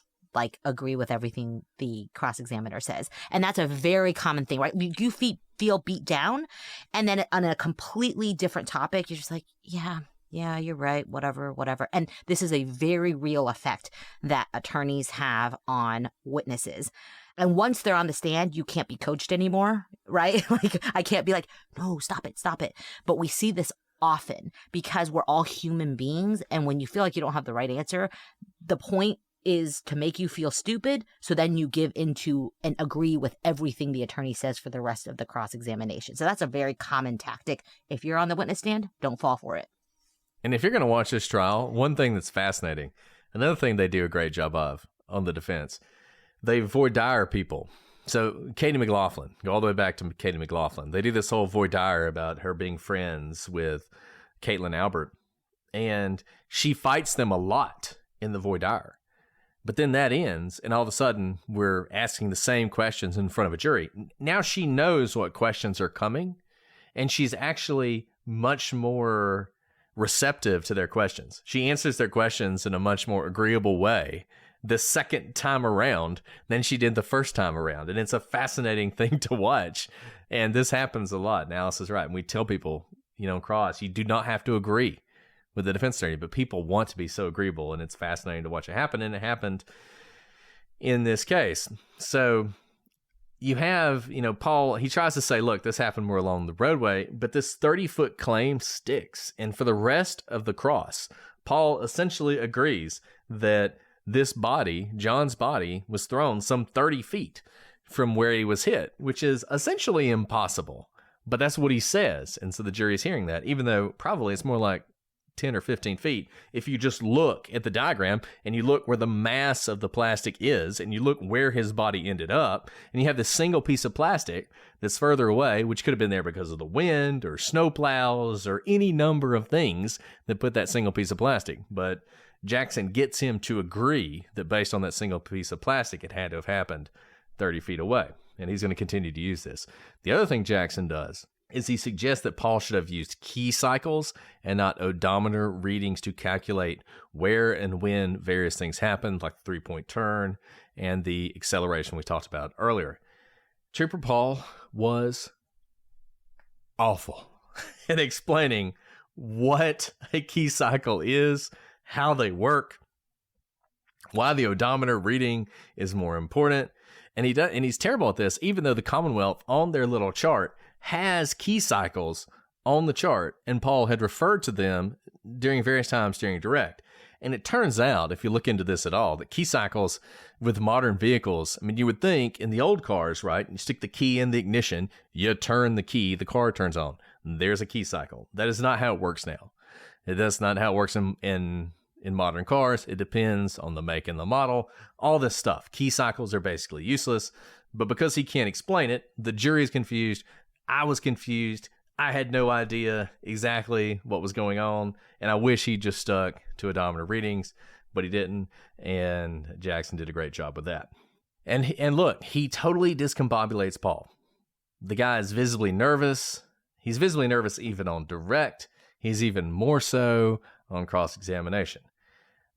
agree with everything the cross-examiner says. And that's a very common thing, right? You feel beat down, and then on a completely different topic, you're just like, yeah, you're right, whatever. And this is a very real effect that attorneys have on witnesses. And once they're on the stand, you can't be coached anymore, right? I can't be like, no, stop it. But we see this often because we're all human beings. And when you feel like you don't have the right answer, the point is to make you feel stupid, so then you give into and agree with everything the attorney says for the rest of the cross-examination. So that's a very common tactic. If you're on the witness stand, don't fall for it. And if you're going to watch this trial, one thing that's fascinating, another thing they do a great job of on the defense, they voir dire people. So Katie McLaughlin, go all the way back to Katie McLaughlin. They do this whole voir dire about her being friends with Caitlin Albert, and she fights them a lot in the voir dire. But then that ends, and all of a sudden, we're asking the same questions in front of a jury. Now she knows what questions are coming, and she's actually much more receptive to their questions. She answers their questions in a much more agreeable way the second time around than she did the first time around. And it's a fascinating thing to watch. And this happens a lot. And Alice is right. And we tell people, cross, you do not have to agree with the defense attorney, but people want to be so agreeable, and it's fascinating to watch it happen, and it happened in this case. So you have, Paul, he tries to say, look, this happened more along the roadway, but this 30-foot claim sticks, and for the rest of the cross, Paul essentially agrees that this body, John's body, was thrown some 30 feet from where he was hit, which is essentially impossible, but that's what he says, and so the jury's hearing that, even though probably it's more like 10 or 15 feet. If you just look at the diagram and you look where the mass of the plastic is and you look where his body ended up, and you have this single piece of plastic that's further away, which could have been there because of the wind or snow plows or any number of things that put that single piece of plastic. But Jackson gets him to agree that based on that single piece of plastic, it had to have happened 30 feet away. And he's going to continue to use this. The other thing Jackson does is he suggests that Paul should have used key cycles and not odometer readings to calculate where and when various things happened, like the 3-point turn and the acceleration we talked about earlier. Trooper Paul was awful at explaining what a key cycle is, how they work, why the odometer reading is more important. And he's terrible at this, even though the Commonwealth on their little chart has key cycles on the chart, and Paul had referred to them during various times during direct. And it turns out, if you look into this at all, that key cycles with modern vehicles, I mean, you would think in the old cars, right? You stick the key in the ignition, you turn the key, the car turns on. There's a key cycle. That is not how it works now. That's not how it works in modern cars. It depends on the make and the model, all this stuff. Key cycles are basically useless, but because he can't explain it, the jury's confused. I was confused. I had no idea exactly what was going on, and I wish he just stuck to odometer readings, but he didn't, and Jackson did a great job with that. And look, he totally discombobulates Paul. The guy is visibly nervous. He's visibly nervous even on direct. He's even more so on cross-examination.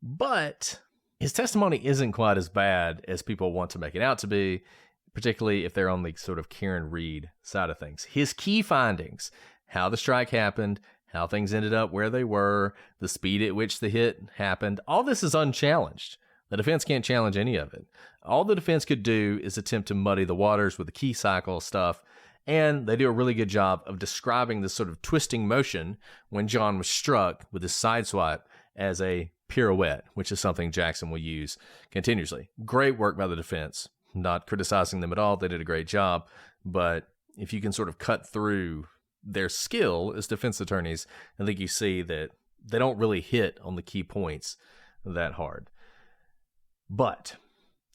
But his testimony isn't quite as bad as people want to make it out to be, particularly if they're on the sort of Karen Reed side of things. His key findings, how the strike happened, how things ended up where they were, the speed at which the hit happened, all this is unchallenged. The defense can't challenge any of it. All the defense could do is attempt to muddy the waters with the key cycle stuff, and they do a really good job of describing this sort of twisting motion when John was struck with his side swipe as a pirouette, which is something Jackson will use continuously. Great work by the defense. Not criticizing them at all. They did a great job. But if you can sort of cut through their skill as defense attorneys, I think you see that they don't really hit on the key points that hard. But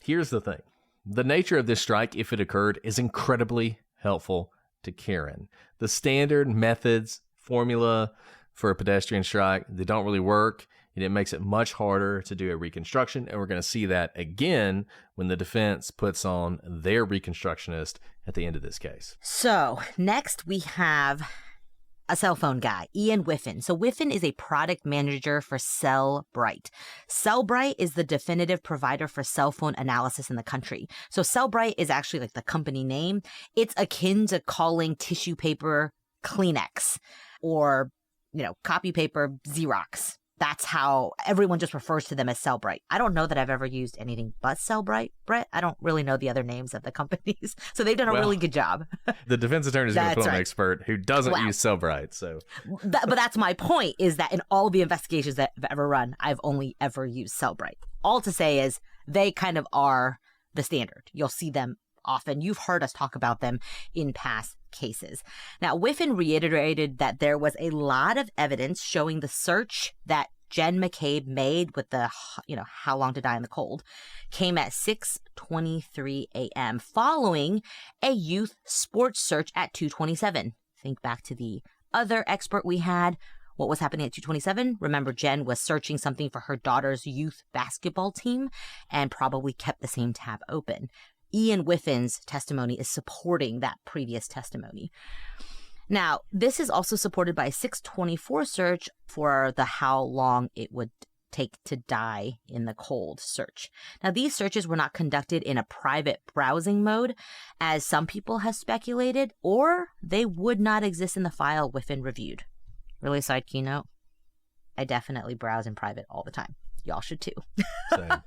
here's the thing. The nature of this strike, if it occurred, is incredibly helpful to Karen. The standard methods, formula for a pedestrian strike, they don't really work. And it makes it much harder to do a reconstruction. And we're going to see that again when the defense puts on their reconstructionist at the end of this case. So next we have a cell phone guy, Ian Whiffen. So Whiffen is a product manager for Cellbrite. Cellbrite is the definitive provider for cell phone analysis in the country. So Cellbrite is actually like the company name. It's akin to calling tissue paper Kleenex or, copy paper Xerox. That's how everyone just refers to them as Cellbrite. I don't know that I've ever used anything but Cellbrite, Brett. I don't really know the other names of the companies. So they've done a really good job. The defense attorney is going to put on an expert who doesn't use Cellbrite. So, but that's my point, is that in all the investigations that I've ever run, I've only ever used Cellbrite. All to say is they kind of are the standard. You'll see them often. You've heard us talk about them in past cases. Now, Whiffen reiterated that there was a lot of evidence showing the search that Jen McCabe made with the, how long to die in the cold, came at 6:23 a.m. following a youth sports search at 2:27. Think back to the other expert we had. What was happening at 2:27? Remember, Jen was searching something for her daughter's youth basketball team and probably kept the same tab open. Ian Whiffen's testimony is supporting that previous testimony. Now, this is also supported by a 6:24 search for the how long it would take to die in the cold search. Now, these searches were not conducted in a private browsing mode, as some people have speculated, or they would not exist in the file Whiffen reviewed. Really side keynote, I definitely browse in private all the time. Y'all should too. Same.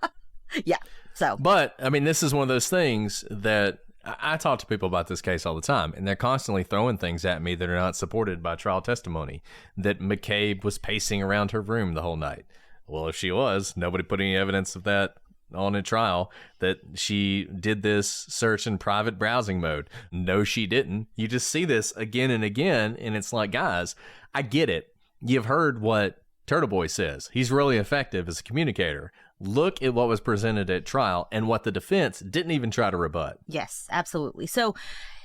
Yeah. So, but I mean, this is one of those things that I talk to people about this case all the time, and they're constantly throwing things at me that are not supported by trial testimony. That McCabe was pacing around her room the whole night. Well, if she was, nobody put any evidence of that on a trial, that she did this search in private browsing mode. No, she didn't. You just see this again and again, and it's like, guys, I get it. You've heard what Turtle Boy says. He's really effective as a communicator. Look at what was presented at trial and what the defense didn't even try to rebut. Yes, absolutely. So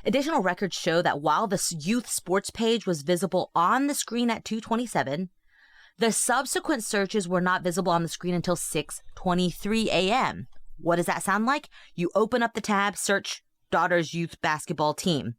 additional records show that while the youth sports page was visible on the screen at 2:27, the subsequent searches were not visible on the screen until 6:23 a.m. What does that sound like? You open up the tab, search daughter's youth basketball team,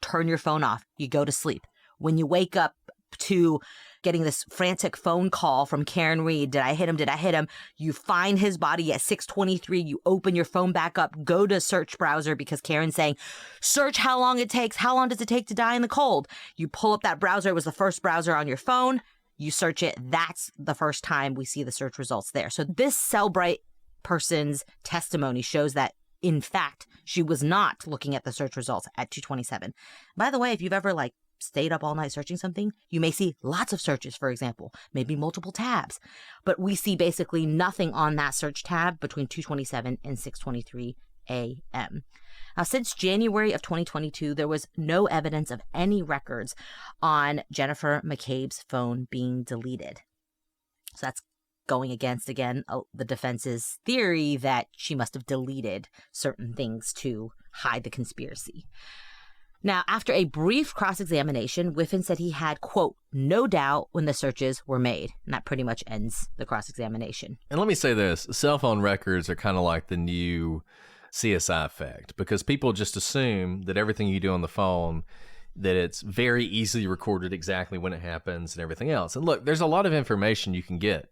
turn your phone off, you go to sleep. When you wake up to getting this frantic phone call from Karen Reed, did I hit him? Did I hit him? You find his body at 6:23. You open your phone back up, go to search browser because Karen's saying, search how long it takes. How long does it take to die in the cold? You pull up that browser. It was the first browser on your phone. You search it. That's the first time we see the search results there. So this Cellbrite person's testimony shows that, in fact, she was not looking at the search results at 2:27. By the way, if you've ever stayed up all night searching something, you may see lots of searches, for example, maybe multiple tabs. But we see basically nothing on that search tab between 2:27 and 6:23 a.m. Now, since January of 2022, there was no evidence of any records on Jennifer McCabe's phone being deleted. So that's going against, again, the defense's theory that she must have deleted certain things to hide the conspiracy. Now, after a brief cross-examination, Whiffen said he had, quote, no doubt when the searches were made. And that pretty much ends the cross-examination. And let me say this, cell phone records are kind of like the new CSI effect, because people just assume that everything you do on the phone, that it's very easily recorded exactly when it happens and everything else. And look, there's a lot of information you can get.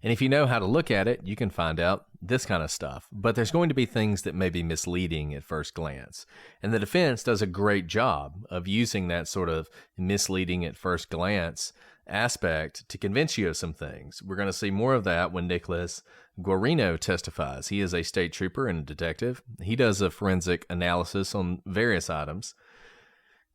And if you know how to look at it, you can find out this kind of stuff. But there's going to be things that may be misleading at first glance. And the defense does a great job of using that sort of misleading at first glance aspect to convince you of some things. We're going to see more of that when Nicholas Guarino testifies. He is a state trooper and a detective. He does a forensic analysis on various items.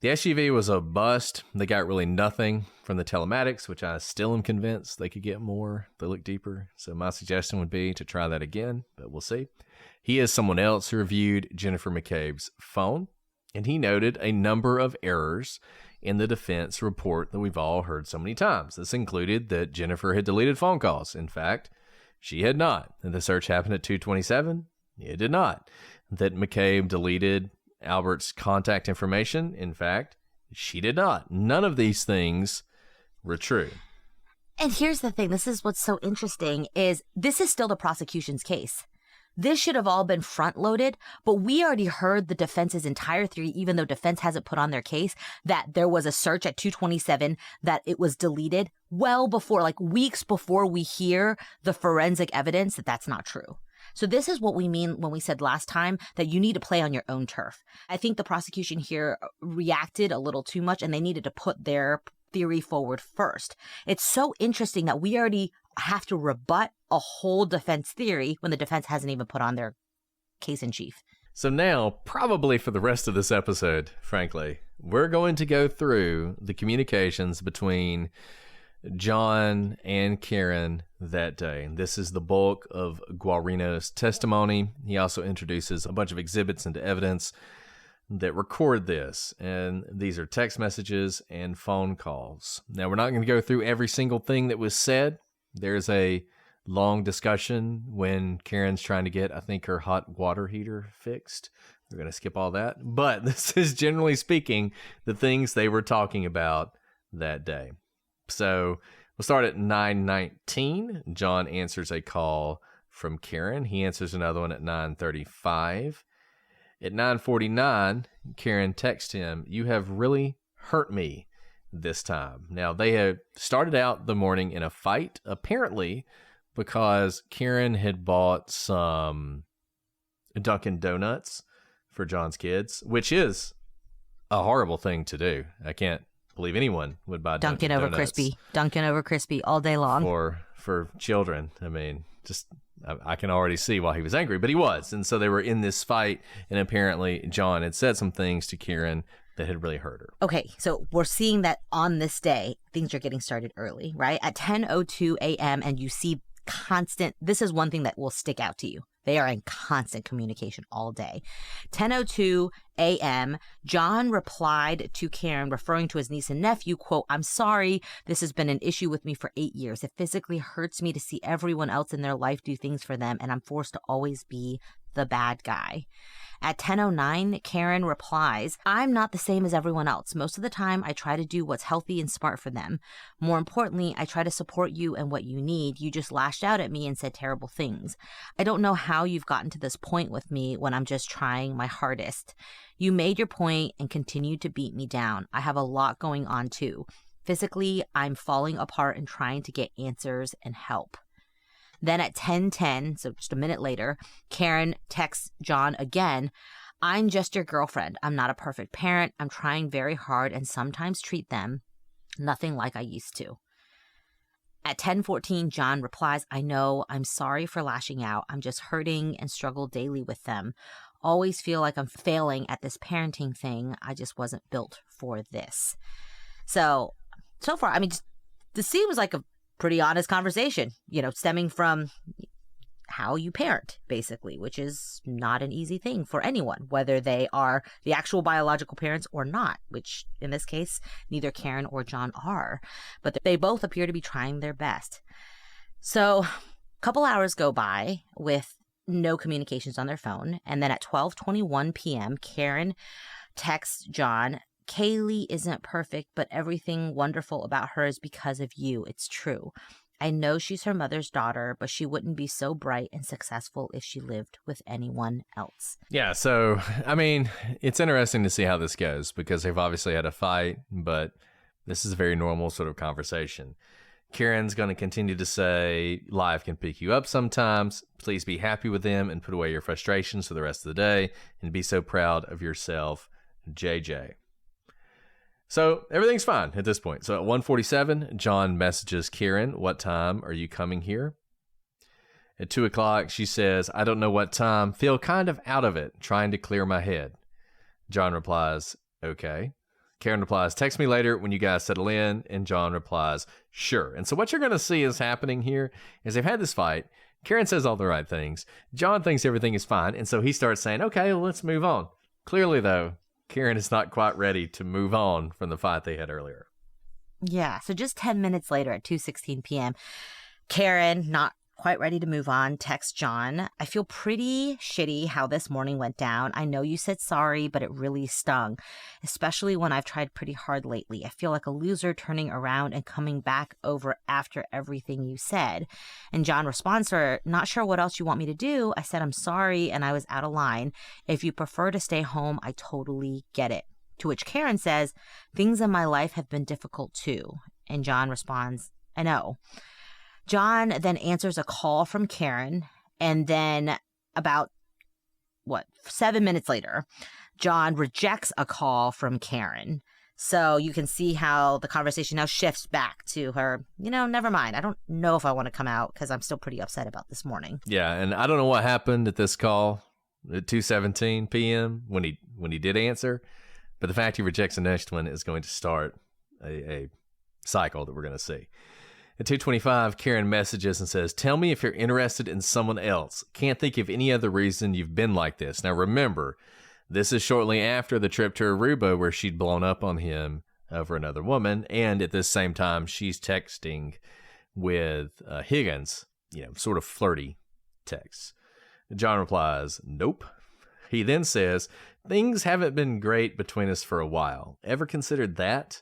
The SUV was a bust. They got really nothing from the telematics, which I still am convinced they could get more if they look deeper. So my suggestion would be to try that again, but we'll see. He is someone else who reviewed Jennifer McCabe's phone, and he noted a number of errors in the defense report that we've all heard so many times. This included that Jennifer had deleted phone calls. In fact, she had not. And the search happened at 2:27. It did not. That McCabe deleted Albert's contact information. In fact, she did not. None of these things were true. And here's the thing. This is what's so interesting is this is still the prosecution's case. This should have all been front loaded, but we already heard the defense's entire theory, even though defense hasn't put on their case, that there was a search at 2:27, that it was deleted well before, like weeks before we hear the forensic evidence that that's not true. So this is what we mean when we said last time that you need to play on your own turf. I think the prosecution here reacted a little too much and they needed to put their theory forward first. It's so interesting that we already have to rebut a whole defense theory when the defense hasn't even put on their case in chief. So now, probably for the rest of this episode, frankly, we're going to go through the communications between John and Karen that day. This is the bulk of Guarino's testimony. He also introduces a bunch of exhibits into evidence that record this, and these are text messages and phone calls. Now, we're not going to go through every single thing that was said. There's a long discussion when Karen's trying to get, I think, her hot water heater fixed. We're going to skip all that. But this is, generally speaking, the things they were talking about that day. So we'll start at 9:19. John answers a call from Karen. He answers another one at 9:35. At 9:49, Karen texts him, "You have really hurt me this time." Now, they had started out the morning in a fight, apparently because Karen had bought some Dunkin' Donuts for John's kids, which is a horrible thing to do. I can't believe anyone would buy Dunkin' over Donuts crispy, Dunkin' over crispy all day long for children. I mean, just I can already see why he was angry, but he was. And so they were in this fight, and apparently John had said some things to Karen that had really hurt her. Okay, so we're seeing that on this day, things are getting started early, right? At 10:02 a.m., and you see constant, this is one thing that will stick out to you. They are in constant communication all day. 10:02 a.m., John replied to Karen, referring to his niece and nephew, quote, "I'm sorry, this has been an issue with me for 8 years. It physically hurts me to see everyone else in their life do things for them, and I'm forced to always be the bad guy." At 10:09, Karen replies, "I'm not the same as everyone else. Most of the time, I try to do what's healthy and smart for them. More importantly, I try to support you and what you need. You just lashed out at me and said terrible things. I don't know how you've gotten to this point with me when I'm just trying my hardest. You made your point and continued to beat me down. I have a lot going on too. Physically, I'm falling apart and trying to get answers and help." Then at 10:10, so just a minute later, Karen texts John again, "I'm just your girlfriend. I'm not a perfect parent. I'm trying very hard and sometimes treat them nothing like I used to." At 10:14, John replies, "I know. I'm sorry for lashing out. I'm just hurting and struggle daily with them. Always feel like I'm failing at this parenting thing. I just wasn't built for this." So far, I mean, this seems like a pretty honest conversation, stemming from how you parent, basically, which is not an easy thing for anyone, whether they are the actual biological parents or not, which in this case, neither Karen or John are. But they both appear to be trying their best. So a couple hours go by with no communications on their phone. And then at 12:21 p.m., Karen texts John, "Kaylee isn't perfect, but everything wonderful about her is because of you. It's true. I know she's her mother's daughter, but she wouldn't be so bright and successful if she lived with anyone else." Yeah, so, I mean, it's interesting to see how this goes because they've obviously had a fight, but this is a very normal sort of conversation. Karen's going to continue to say, life can pick you up sometimes. Please be happy with them and put away your frustrations for the rest of the day and be so proud of yourself, JJ. So everything's fine at this point. So at 1:47, John messages Karen, "What time are you coming here?" At 2 o'clock, she says, "I don't know what time. Feel kind of out of it, trying to clear my head." John replies, "Okay." Karen replies, "Text me later when you guys settle in." And John replies, "Sure." And so what you're going to see is happening here is they've had this fight. Karen says all the right things. John thinks everything is fine. And so he starts saying, okay, well, let's move on. Clearly, though, Karen is not quite ready to move on from the fight they had earlier. Yeah, so just 10 minutes later at 2:16 p.m., Karen, not quite ready to move on, texts John, "I feel pretty shitty how this morning went down. I know you said sorry, but it really stung, especially when I've tried pretty hard lately. I feel like a loser turning around and coming back over after everything you said." And John responds to her, "Not sure what else you want me to do. I said I'm sorry and I was out of line. If you prefer to stay home, I totally get it." To which Karen says, "Things in my life have been difficult too." And John responds, "I know." John then answers a call from Karen, and then about, 7 minutes later, John rejects a call from Karen. So you can see how the conversation now shifts back to her, never mind. I don't know if I want to come out because I'm still pretty upset about this morning. Yeah, and I don't know what happened at this call at 2:17 p.m. when he did answer, but the fact he rejects the next one is going to start a cycle that we're going to see. At 2:25, Karen messages and says, "Tell me if you're interested in someone else. Can't think of any other reason you've been like this." Now remember, this is shortly after the trip to Aruba where she'd blown up on him over another woman, and at this same time, she's texting with Higgins, sort of flirty texts. John replies, "Nope." He then says, "Things haven't been great between us for a while. Ever considered that?"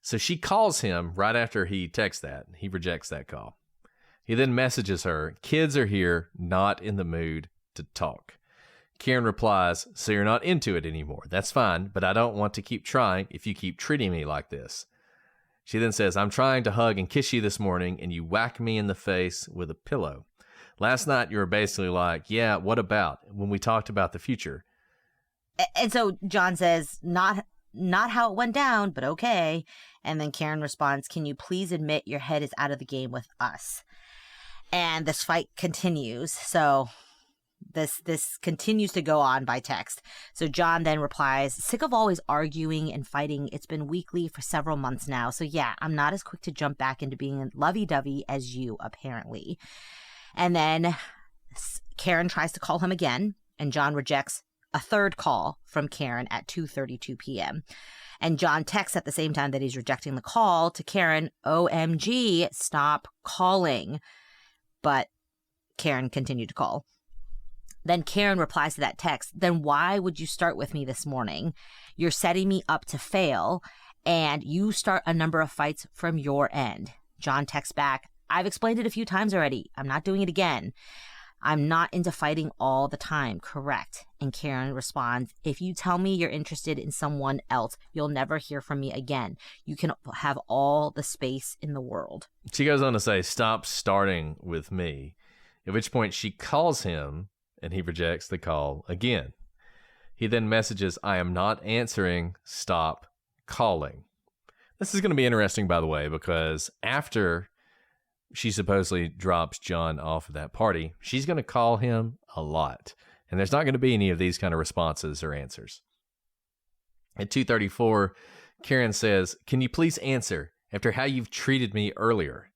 So she calls him right after he texts that. He rejects that call. He then messages her, "Kids are here, not in the mood to talk." Karen replies, "So you're not into it anymore. That's fine, but I don't want to keep trying if you keep treating me like this." She then says, "I'm trying to hug and kiss you this morning, and you whack me in the face with a pillow. Last night you were basically like, yeah, what about when we talked about the future?" And so John says, not how it went down, but okay. And then Karen responds, "Can you please admit your head is out of the game with us?" And this fight continues. So this continues to go on by text. So John then replies, "Sick of always arguing and fighting. It's been weekly for several months now. So yeah, I'm not as quick to jump back into being lovey-dovey as you, apparently." And then Karen tries to call him again, and John rejects a third call from Karen at 2:32 p.m. And John texts at the same time that he's rejecting the call to Karen, "OMG, stop calling." But Karen continued to call. Then Karen replies to that text, "Then why would you start with me this morning? You're setting me up to fail, and you start a number of fights from your end." John texts back, "I've explained it a few times already. I'm not doing it again. I'm not into fighting all the time, correct?" And Karen responds, "If you tell me you're interested in someone else, you'll never hear from me again. You can have all the space in the world." She goes on to say, "Stop starting with me," at which point she calls him, and he rejects the call again. He then messages, "I am not answering. Stop calling." This is going to be interesting, by the way, because after she supposedly drops John off at that party, she's going to call him a lot. And there's not going to be any of these kind of responses or answers. At 2:34, Karen says, "Can you please answer after how you've treated me earlier?"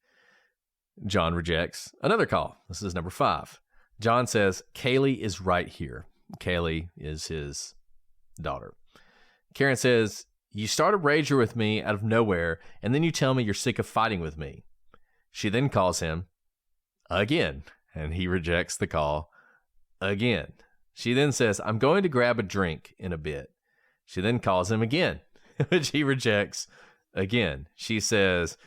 John rejects another call. This is number 5. John says, "Kaylee is right here." Kaylee is his daughter. Karen says, "You start a rager with me out of nowhere, and then you tell me you're sick of fighting with me." She then calls him again, and he rejects the call again. She then says, "I'm going to grab a drink in a bit." She then calls him again, which he rejects again. She says,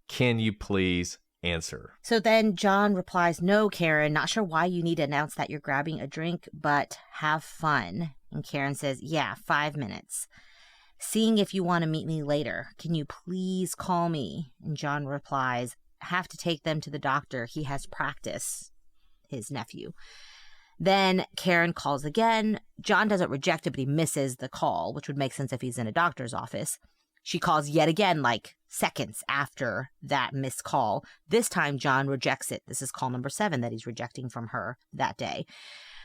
"Can you please answer?" So then John replies, "No, Karen, not sure why you need to announce that you're grabbing a drink, but have fun." And Karen says, "Yeah, 5 minutes. Seeing if you want to meet me later. Can you please call me?" And John replies, "Have to take them to the doctor. He has practice," his nephew. Then Karen calls again. John doesn't reject it, but he misses the call, which would make sense if he's in a doctor's office. She calls yet again, like seconds after that missed call. This time, John rejects it. This is call number 7 that he's rejecting from her that day.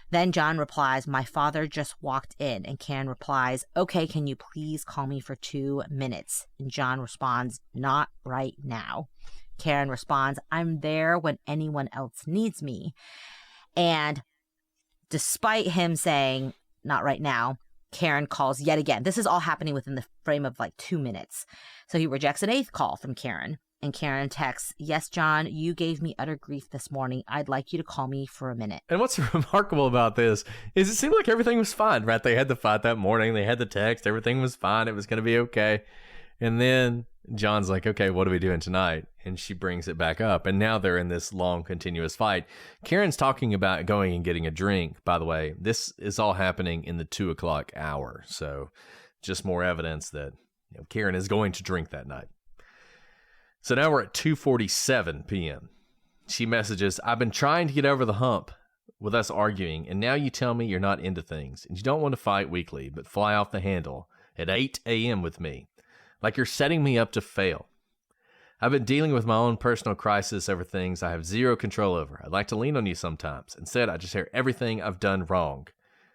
Then John replies, "My father just walked in." And Karen replies, "Okay, can you please call me for 2 minutes?" And John responds, "Not right now." Karen responds, "I'm there when anyone else needs me." And despite him saying, "Not right now," Karen calls yet again. This is all happening within the frame of like 2 minutes. So he rejects an 8th call from Karen. And Karen texts, "Yes, John, you gave me utter grief this morning. I'd like you to call me for a minute." And what's remarkable about this is it seemed like everything was fine, right? They had the fight that morning. They had the text. Everything was fine. It was going to be okay. And then John's like, "Okay, what are we doing tonight?" And she brings it back up. And now they're in this long, continuous fight. Karen's talking about going and getting a drink. By the way, this is all happening in the 2 o'clock hour. So just more evidence that Karen is going to drink that night. So now we're at 2:47 p.m. She messages, "I've been trying to get over the hump with us arguing, and now you tell me you're not into things, and you don't want to fight weekly, but fly off the handle at 8 a.m. with me. Like you're setting me up to fail. I've been dealing with my own personal crisis over things I have zero control over. I'd like to lean on you sometimes. Instead, I just hear everything I've done wrong."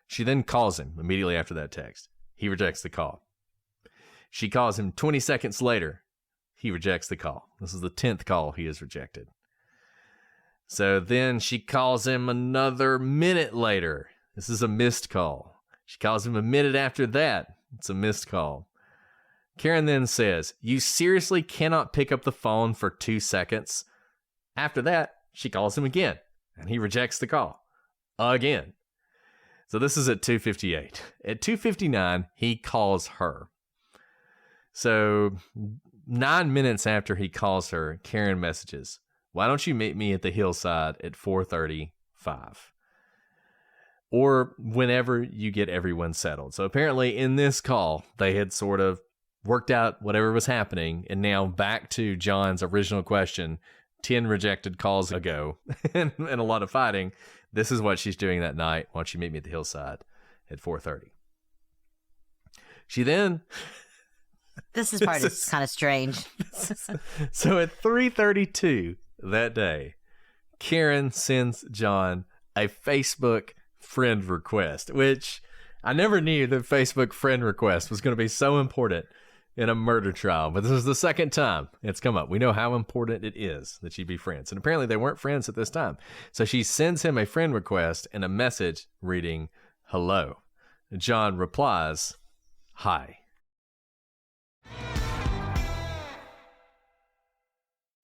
She then calls him immediately after that text. He rejects the call. She calls him 20 seconds later. He rejects the call. This is the 10th call he has rejected. So then she calls him another minute later. This is a missed call. She calls him a minute after that. It's a missed call. Karen then says, "You seriously cannot pick up the phone for 2 seconds?" After that, she calls him again, and he rejects the call again. So this is at 2:58. At 2:59, he calls her. So 9 minutes after he calls her, Karen messages, "Why don't you meet me at the hillside at 4:35? Or whenever you get everyone settled." So apparently in this call, they had sort of worked out whatever was happening. And now back to John's original question, 10 rejected calls ago and a lot of fighting. This is what she's doing that night. "Why don't you meet me at the hillside at 4:30? She then... This is part is kind of strange. So at 3:32 that day, Karen sends John a Facebook friend request, which I never knew that Facebook friend request was going to be so important in a murder trial, but this is the second time it's come up. We know how important it is that you be friends, and apparently they weren't friends at this time. So she sends him a friend request and a message reading, "Hello." John replies, "Hi."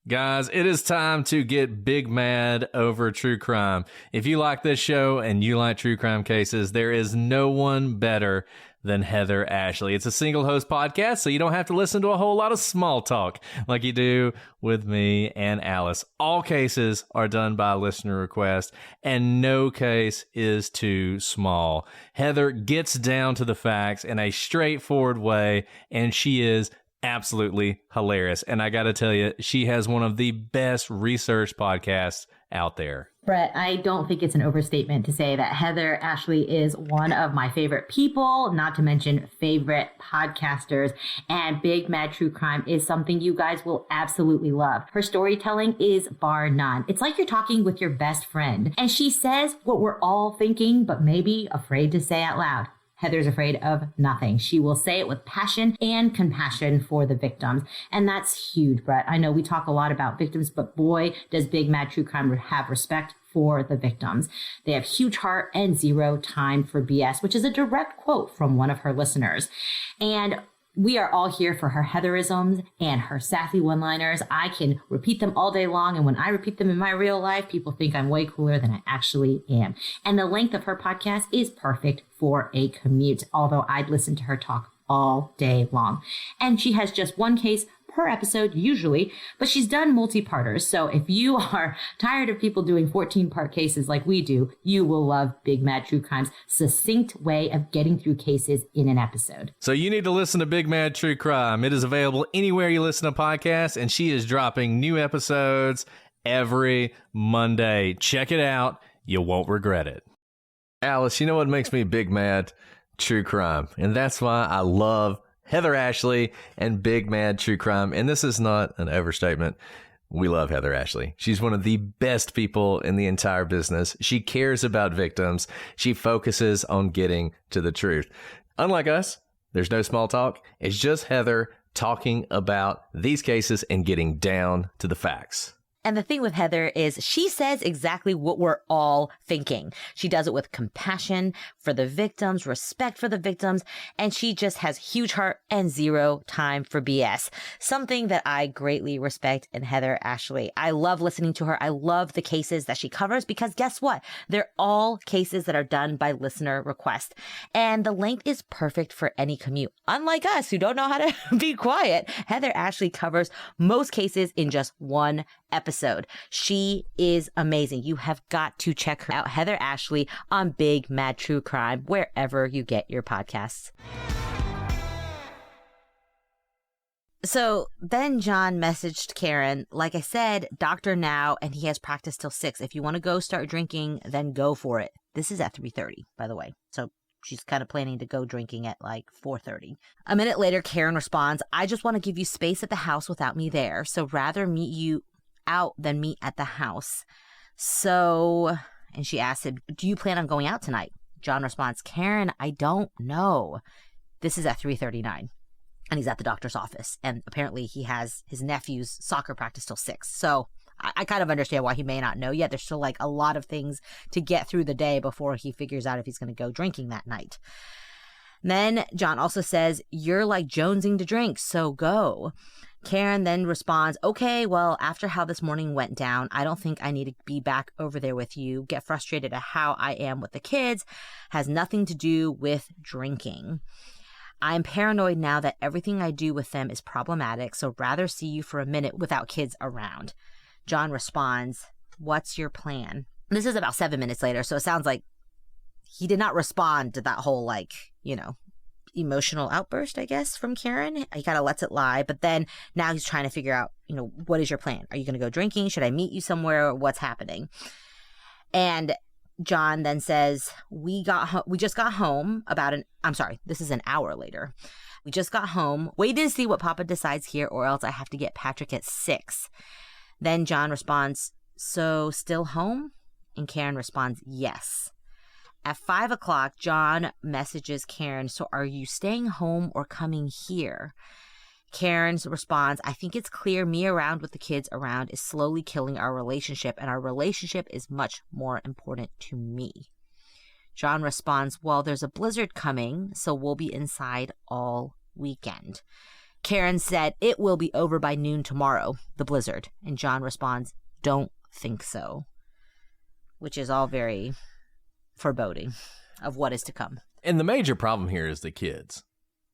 Guys, it is time to get big mad over true crime. If you like this show and you like true crime cases, there is no one better than Heather Ashley. It's a single host podcast, so you don't have to listen to a whole lot of small talk like you do with me and Alice. All cases are done by listener request, and no case is too small. Heather gets down to the facts in a straightforward way, and she is absolutely hilarious. And I gotta tell you, she has one of the best research podcasts out there. Brett, I don't think it's an overstatement to say that Heather Ashley is one of my favorite people, not to mention favorite podcasters. And Big Mad True Crime is something you guys will absolutely love. Her storytelling is bar none. It's like you're talking with your best friend. And she says what we're all thinking, but maybe afraid to say out loud. Heather's afraid of nothing. She will say it with passion and compassion for the victims. And that's huge, Brett. I know we talk a lot about victims, but boy, does Big Mad True Crime have respect for the victims. They have huge heart and zero time for BS, which is a direct quote from one of her listeners. And we are all here for her Heatherisms and her sassy one-liners. I can repeat them all day long, and when I repeat them in my real life, people think I'm way cooler than I actually am. And the length of her podcast is perfect for a commute, although I'd listen to her talk all day long. And she has just one case per episode usually, but she's done multi-parters. So if you are tired of people doing 14-part cases like we do, you will love Big Mad True Crime's succinct way of getting through cases in an episode. So you need to listen to Big Mad True Crime. It is available anywhere you listen to podcasts, and she is dropping new episodes every Monday. Check it out. You won't regret it. Alice, you know what makes me big mad? True crime. And that's why I love Heather Ashley and Big Mad True Crime. And this is not an overstatement. We love Heather Ashley. She's one of the best people in the entire business. She cares about victims. She focuses on getting to the truth. Unlike us, there's no small talk. It's just Heather talking about these cases and getting down to the facts. And the thing with Heather is she says exactly what we're all thinking. She does it with compassion for the victims, respect for the victims, and she just has huge heart and zero time for BS. Something that I greatly respect in Heather Ashley. I love listening to her. I love the cases that she covers because guess what? They're all cases that are done by listener request. And the length is perfect for any commute. Unlike us who don't know how to be quiet, Heather Ashley covers most cases in just one episode. She is amazing. You have got to check her out, Heather Ashley, on Big Mad True Crime, wherever you get your podcasts. So then John messaged Karen, like I said, doctor now, and he has practice till 6. If you want to go start drinking, then go for it. This is at 3:30, by the way. So she's kind of planning to go drinking at like 4:30. A minute later, Karen responds, I just want to give you space at the house without me there. So rather meet you out than meet at the house. So, and she asks him, do you plan on going out tonight? John responds, Karen, I don't know. This is at 3:39 and he's at the doctor's office. And apparently he has his nephew's soccer practice till 6. So I kind of understand why he may not know yet. There's still like a lot of things to get through the day before he figures out if he's going to go drinking that night. Then John also says, you're like jonesing to drink, so go. Karen then responds, okay, well, after how this morning went down, I don't think I need to be back over there with you. Get frustrated at how I am with the kids. Has nothing to do with drinking. I'm paranoid now that everything I do with them is problematic, so rather see you for a minute without kids around. John responds, what's your plan? This is about 7 minutes later, so it sounds like he did not respond to that whole, like, emotional outburst, I guess, from Karen. He kind of lets it lie, but then now he's trying to figure out, what is your plan? Are you going to go drinking? Should I meet you somewhere? What's happening? And John then says, we just got home this is an hour later. We just got home, waited to see what Papa decides here, or else I have to get Patrick at 6. Then John responds, so still home? And Karen responds, yes. At 5 o'clock, John messages Karen, so are you staying home or coming here? Karen responds, I think it's clear me around with the kids around is slowly killing our relationship, and our relationship is much more important to me. John responds, well, there's a blizzard coming, so we'll be inside all weekend. Karen said, it will be over by noon tomorrow, the blizzard. And John responds, don't think so. Which is all very foreboding of what is to come. And the major problem here is the kids.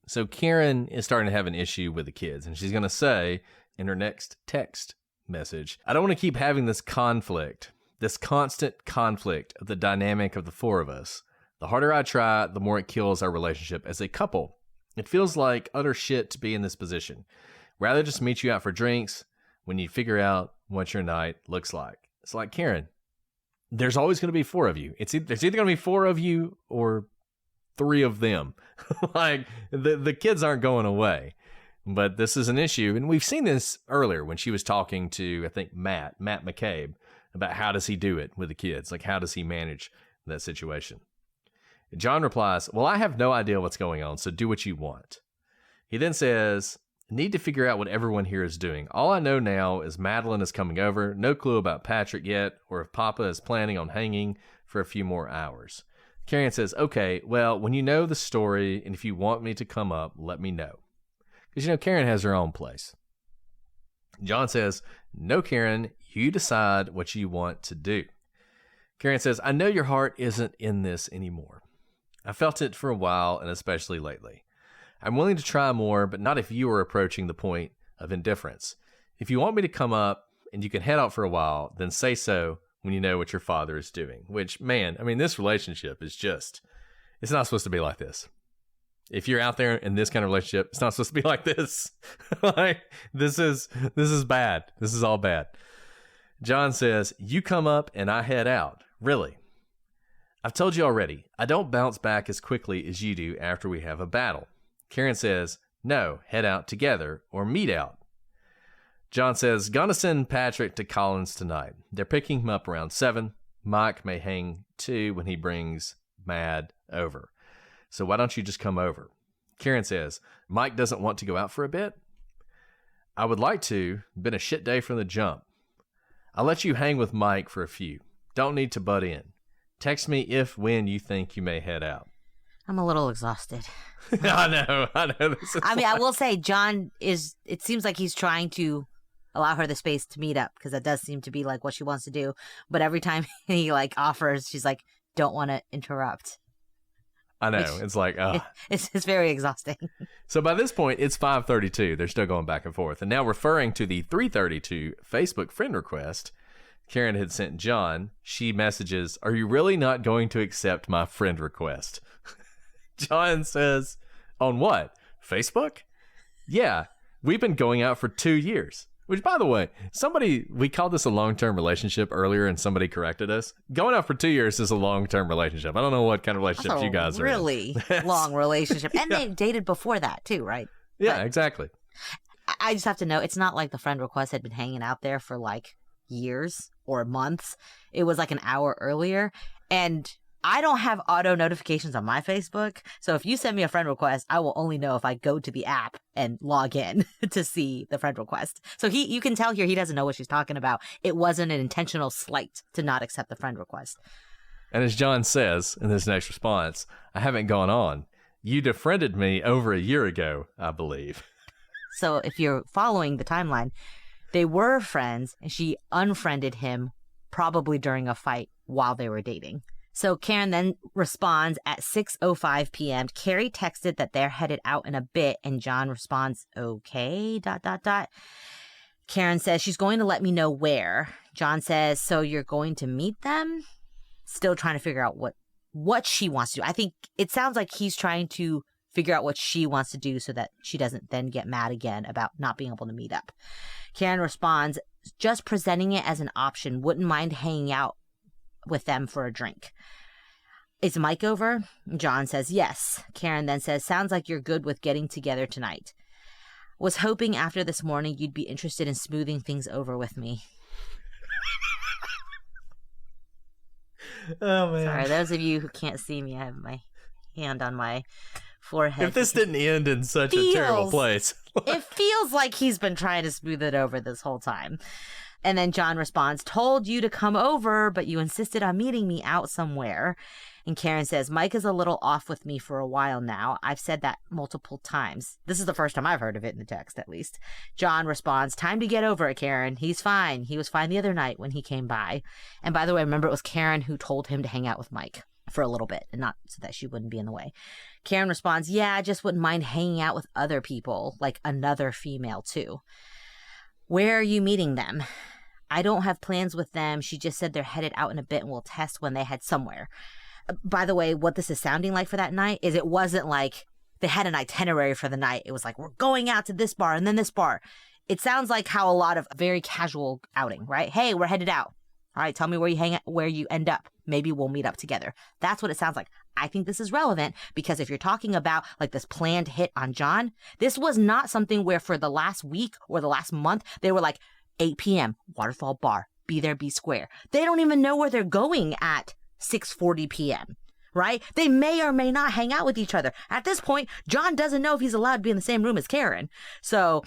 So Karen is starting to have an issue with the kids, and she's going to say in her next text message, I don't want to keep having this conflict, this constant conflict of the dynamic of the four of us. The harder I try, the more it kills our relationship as a couple. It feels like utter shit to be in this position. Rather just meet you out for drinks when you figure out what your night looks like. It's like, Karen, there's always going to be 4 of you. There's either going to be 4 of you or 3 of them. Like, the kids aren't going away. But this is an issue. And we've seen this earlier when she was talking to, I think, Matt McCabe, about how does he do it with the kids? Like, how does he manage that situation? John replies, well, I have no idea what's going on, so do what you want. He then says, need to figure out what everyone here is doing. All I know now is Madeline is coming over. No clue about Patrick yet, or if Papa is planning on hanging for a few more hours. Karen says, okay, well, when you know the story and if you want me to come up, let me know. Because, Karen has her own place. John says, no, Karen, you decide what you want to do. Karen says, I know your heart isn't in this anymore. I felt it for a while, and especially lately. I'm willing to try more, but not if you are approaching the point of indifference. If you want me to come up and you can head out for a while, then say so when you know what your father is doing. Which, man, this relationship is just, it's not supposed to be like this. If you're out there in this kind of relationship, it's not supposed to be like this. This is bad. This is all bad. John says, you come up and I head out. Really? I've told you already, I don't bounce back as quickly as you do after we have a battle. Karen says, no, head out together or meet out. John says, gonna send Patrick to Collins tonight. They're picking him up around 7. Mike may hang too when he brings Mad over. So why don't you just come over? Karen says, Mike doesn't want to go out for a bit? I would like to. Been a shit day from the jump. I'll let you hang with Mike for a few. Don't need to butt in. Text me when you think you may head out. I'm a little exhausted. I know. I will say it seems like he's trying to allow her the space to meet up, because that does seem to be like what she wants to do. But every time he offers, she's like, don't want to interrupt. I know. It's like, it's very exhausting. So by this point, it's 5:32. They're still going back and forth. And now referring to the 3:32 Facebook friend request Karen had sent John, she messages, are you really not going to accept my friend request? John says, on what? Facebook? Yeah, we've been going out for 2 years. Which, by the way, we called this a long-term relationship earlier and somebody corrected us. Going out for 2 years is a long-term relationship. I don't know what kind of relationship you guys are in. Really long relationship. And they dated before that too, right? Yeah, but exactly. I just have to know, it's not like the friend request had been hanging out there for years or months. It was an hour earlier. And I don't have auto notifications on my Facebook. So if you send me a friend request, I will only know if I go to the app and log in to see the friend request. So you can tell here he doesn't know what she's talking about. It wasn't an intentional slight to not accept the friend request. And as John says in his next response, I haven't gone on. You defriended me over a year ago, I believe. So if you're following the timeline, they were friends and she unfriended him probably during a fight while they were dating. So Karen then responds at 6:05 p.m. Carrie texted that they're headed out in a bit, and John responds, okay, ... Karen says she's going to let me know where. John says, so you're going to meet them? Still trying to figure out what she wants to do. I think it sounds like he's trying to figure out what she wants to do so that she doesn't then get mad again about not being able to meet up. Karen responds, just presenting it as an option. Wouldn't mind hanging out with them for a drink. Is Mike over? John says yes. Karen then says, sounds like you're good with getting together tonight. Was hoping after this morning you'd be interested in smoothing things over with me. Oh, man. Sorry, those of you who can't see me, I have my hand on my forehead. If this didn't end in such a terrible place. It feels like he's been trying to smooth it over this whole time. And then John responds, told you to come over, but you insisted on meeting me out somewhere. And Karen says, Mike is a little off with me for a while now. I've said that multiple times. This is the first time I've heard of it in the text, at least. John responds, time to get over it, Karen. He's fine. He was fine the other night when he came by. And by the way, remember, it was Karen who told him to hang out with Mike for a little bit, and not so that she wouldn't be in the way. Karen responds, yeah, I just wouldn't mind hanging out with other people, like another female too. Where are you meeting them? I don't have plans with them. She just said they're headed out in a bit and we'll test when they head somewhere. By the way, what this is sounding like for that night is it wasn't like they had an itinerary for the night. It was like, we're going out to this bar and then this bar. It sounds like how a lot of very casual outing, right? Hey, we're headed out. All right, tell me where you hang out, where you end up. Maybe we'll meet up together. That's what it sounds like. I think this is relevant because if you're talking about this planned hit on John, this was not something where for the last week or the last month, they were like, 8 p.m., Waterfall Bar, be there, be square. They don't even know where they're going at 6:40 p.m., right? They may or may not hang out with each other. At this point, John doesn't know if he's allowed to be in the same room as Karen. So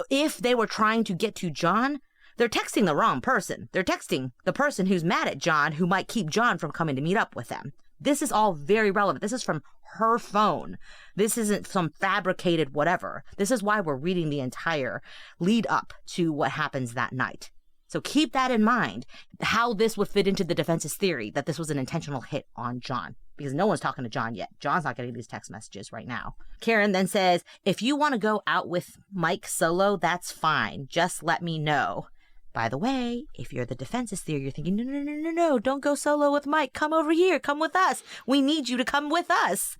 if they were trying to get to John, they're texting the wrong person. They're texting the person who's mad at John, who might keep John from coming to meet up with them. This is all very relevant. This is from her phone. This isn't some fabricated whatever. This is why we're reading the entire lead up to what happens that night. So keep that in mind, how this would fit into the defense's theory that this was an intentional hit on John, because no one's talking to John yet. John's not getting these text messages right now. Karen then says, if you want to go out with Mike solo, that's fine. Just let me know. By the way, if you're the defense's theory, you're thinking, no, don't go solo with Mike. Come over here. Come with us. We need you to come with us.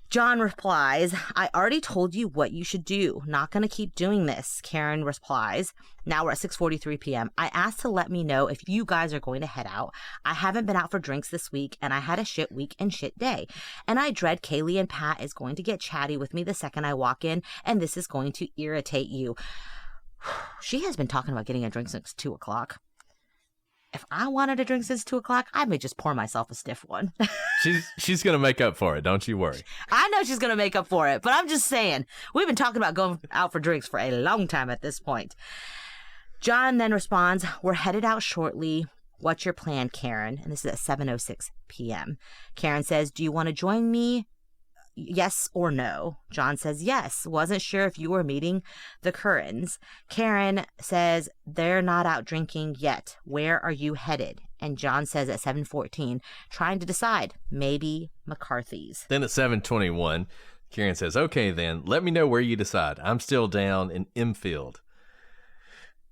John replies, I already told you what you should do. Not going to keep doing this. Karen replies, now we're at 6:43 p.m. I asked to let me know if you guys are going to head out. I haven't been out for drinks this week, and I had a shit week and shit day. And I dread Kaylee and Pat is going to get chatty with me the second I walk in, and this is going to irritate you. She has been talking about getting a drink since 2 o'clock. If I wanted a drink since 2 o'clock, I may just pour myself a stiff one. She's going to make up for it. Don't you worry. I know she's going to make up for it, but I'm just saying, we've been talking about going out for drinks for a long time at this point. John then responds, we're headed out shortly. What's your plan, Karen? And this is at 7:06 p.m. Karen says, do you want to join me? Yes or no? John says yes. Wasn't sure if you were meeting the Currans. Karen says they're not out drinking yet. Where are you headed? And John says at 7:14, trying to decide, maybe McCarthy's. Then at 7:21, Karen says, okay then, let me know where you decide. I'm still down in Imfield.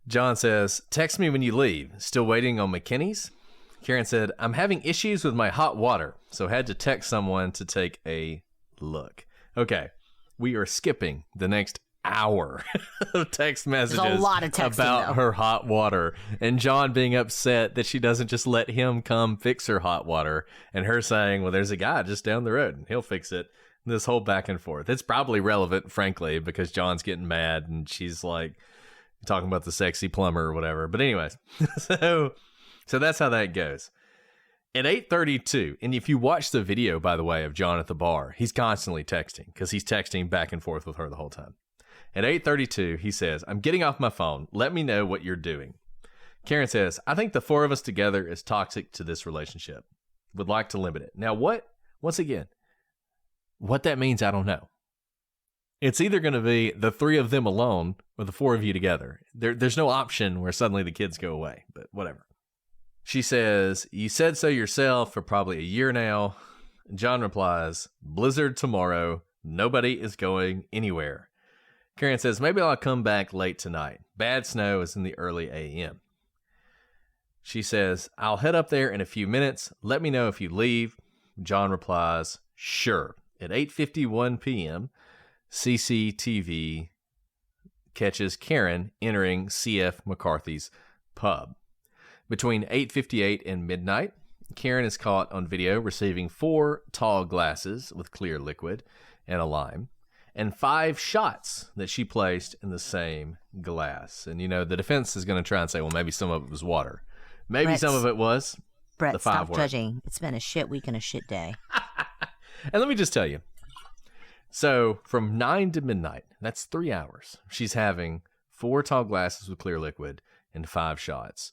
John says, text me when you leave. Still waiting on McKinney's? Karen said, I'm having issues with my hot water, so had to text someone to take a look. Okay, we are skipping the next hour of text messages There's a lot of texting, about her hot water, and John being upset that she doesn't just let him come fix her hot water, and her saying, well, there's a guy just down the road and he'll fix it. This whole back and forth. It's probably relevant, frankly, because John's getting mad and she's like talking about the sexy plumber or whatever. But anyways, so that's how that goes. At 8:32, and if you watch the video, by the way, of John at the bar, he's constantly texting because he's texting back and forth with her the whole time. At 8:32, he says, I'm getting off my phone. Let me know what you're doing. Karen says, I think the four of us together is toxic to this relationship. Would like to limit it. Now, once again, what that means, I don't know. It's either going to be the three of them alone or the four of you together. There's no option where suddenly the kids go away, but whatever. She says, you said so yourself for probably a year now. John replies, blizzard tomorrow. Nobody is going anywhere. Karen says, maybe I'll come back late tonight. Bad snow is in the early a.m. She says, I'll head up there in a few minutes. Let me know if you leave. John replies, sure. At 8:51 p.m., CCTV catches Karen entering C.F. McCarthy's pub. Between 8:58 and midnight, Karen is caught on video receiving 4 tall glasses with clear liquid and a lime, and 5 shots that she placed in the same glass. And, you know, the defense is going to try and say, well, maybe some of it was water. Maybe some of it was Brett, the 5 stop judging. It's been a shit week and a shit day. And let me just tell you, so from 9 to midnight, that's 3 hours. She's having 4 tall glasses with clear liquid and 5 shots.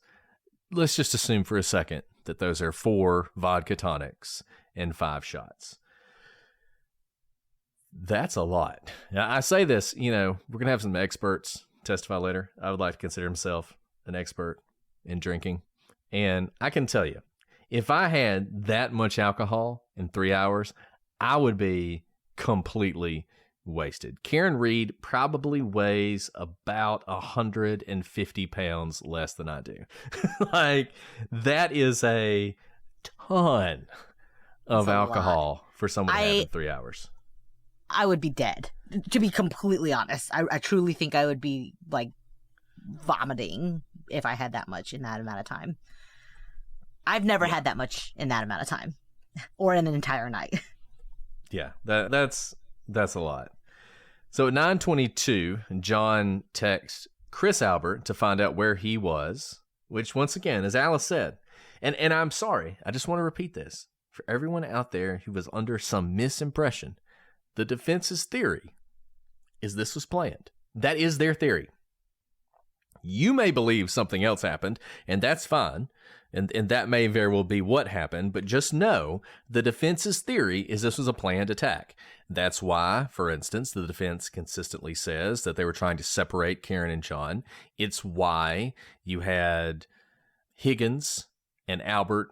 Let's just assume for a second that those are 4 vodka tonics and 5 shots. That's a lot. Now, I say this, you know, we're going to have some experts testify later. I would like to consider myself an expert in drinking. And I can tell you, if I had that much alcohol in 3 hours, I would be completely wasted. Karen Reed probably weighs about 150 pounds less than I do. Like, that is a ton of alcohol for someone to have in 3 hours. I would be dead, to be completely honest. I truly think I would be, like, vomiting if I had that much in that amount of time. I've never had that much in that amount of time, or in an entire night. Yeah, that's a lot. So at 9:22, John texts Chris Albert to find out where he was, which once again, as Alice said, and I'm sorry, I just want to repeat this. for everyone out there who was under some misimpression, the defense's theory is this was planned. That is their theory. You may believe something else happened, and that's fine, and that may very well be what happened, but just know the defense's theory is this was a planned attack. That's why, for instance, the defense consistently says that they were trying to separate Karen and John. It's why you had Higgins and Albert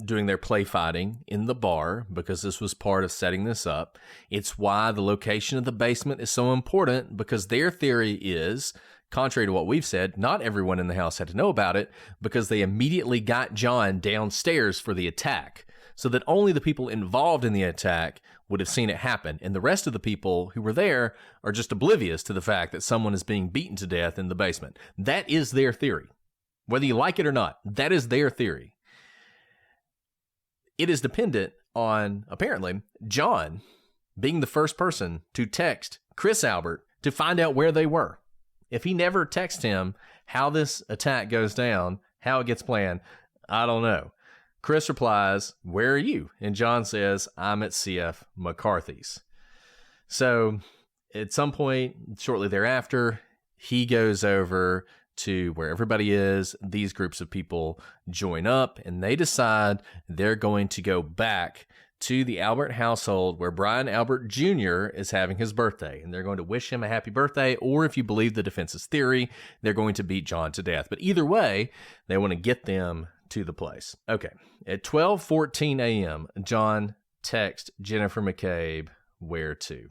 doing their play fighting in the bar, because this was part of setting this up. It's why the location of the basement is so important, because their theory is, contrary to what we've said, not everyone in the house had to know about it, because they immediately got John downstairs for the attack, so that only the people involved in the attack would have seen it happen, and the rest of the people who were there are just oblivious to the fact that someone is being beaten to death in the basement. That is their theory. Whether you like it or not, that is their theory. It is dependent on, apparently, John being the first person to text Chris Albert to find out where they were. If he never texts him how this attack goes down, how it gets planned, I don't know. Chris replies, "Where are you?" And John says, "I'm at CF McCarthy's." So at some point shortly thereafter, he goes over to where everybody is. These groups of people join up, and they decide they're going to go back to the Albert household where Brian Albert Jr. is having his birthday, and they're going to wish him a happy birthday, or if you believe the defense's theory, they're going to beat John to death. But either way, they want to get them to the place. Okay, at 12:14 a.m., John texts Jennifer McCabe, "Where to?"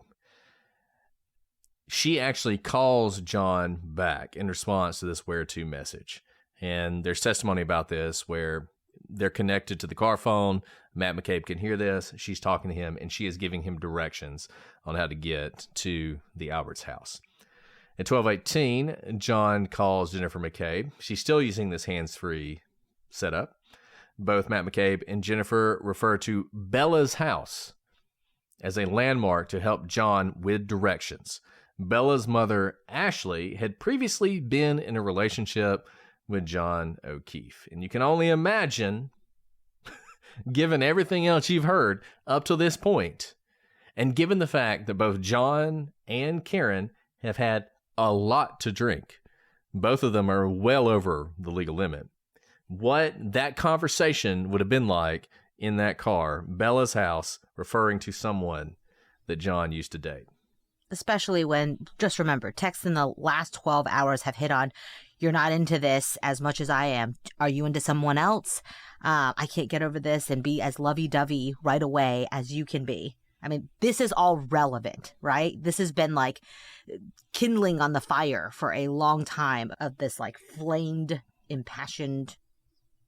She actually calls John back in response to this "where to" message. And there's testimony about this where they're connected to the car phone. Matt McCabe can hear this. She's talking to him, and she is giving him directions on how to get to the Alberts' house. At 12:18, John calls Jennifer McCabe. She's still using this hands-free setup. Both Matt McCabe and Jennifer refer to Bella's house as a landmark to help John with directions. Bella's mother, Ashley, had previously been in a relationship with John O'Keefe. And you can only imagine, given everything else you've heard up to this point, and given the fact that both John and Karen have had a lot to drink, both of them are well over the legal limit, what that conversation would have been like in that car, Bella's house, referring to someone that John used to date. Especially when, just remember, texts in the last 12 hours have hit on, "You're not into this as much as I am. Are you into someone else? I can't get over this and be as lovey-dovey right away as you can be." I mean, this is all relevant, right? This has been like kindling on the fire for a long time of this like flamed, impassioned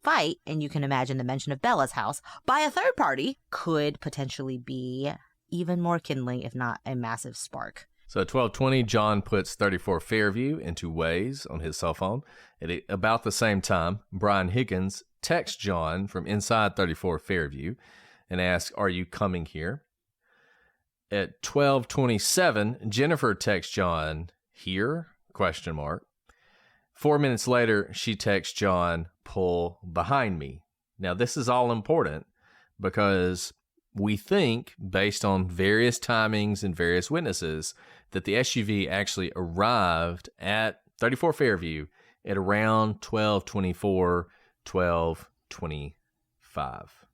fight. And you can imagine the mention of Bella's house by a third party could potentially be even more kindling, if not a massive spark. So at 12:20, John puts 34 Fairview into Waze on his cell phone. At about the same time, Brian Higgins texts John from inside 34 Fairview and asks, "Are you coming here?" At 12:27, Jennifer texts John, "Here?" ? 4 minutes later, she texts John, "Pull behind me." Now, this is all important because we think, based on various timings and various witnesses, that the SUV actually arrived at 34 Fairview at around 12:24, 12:25.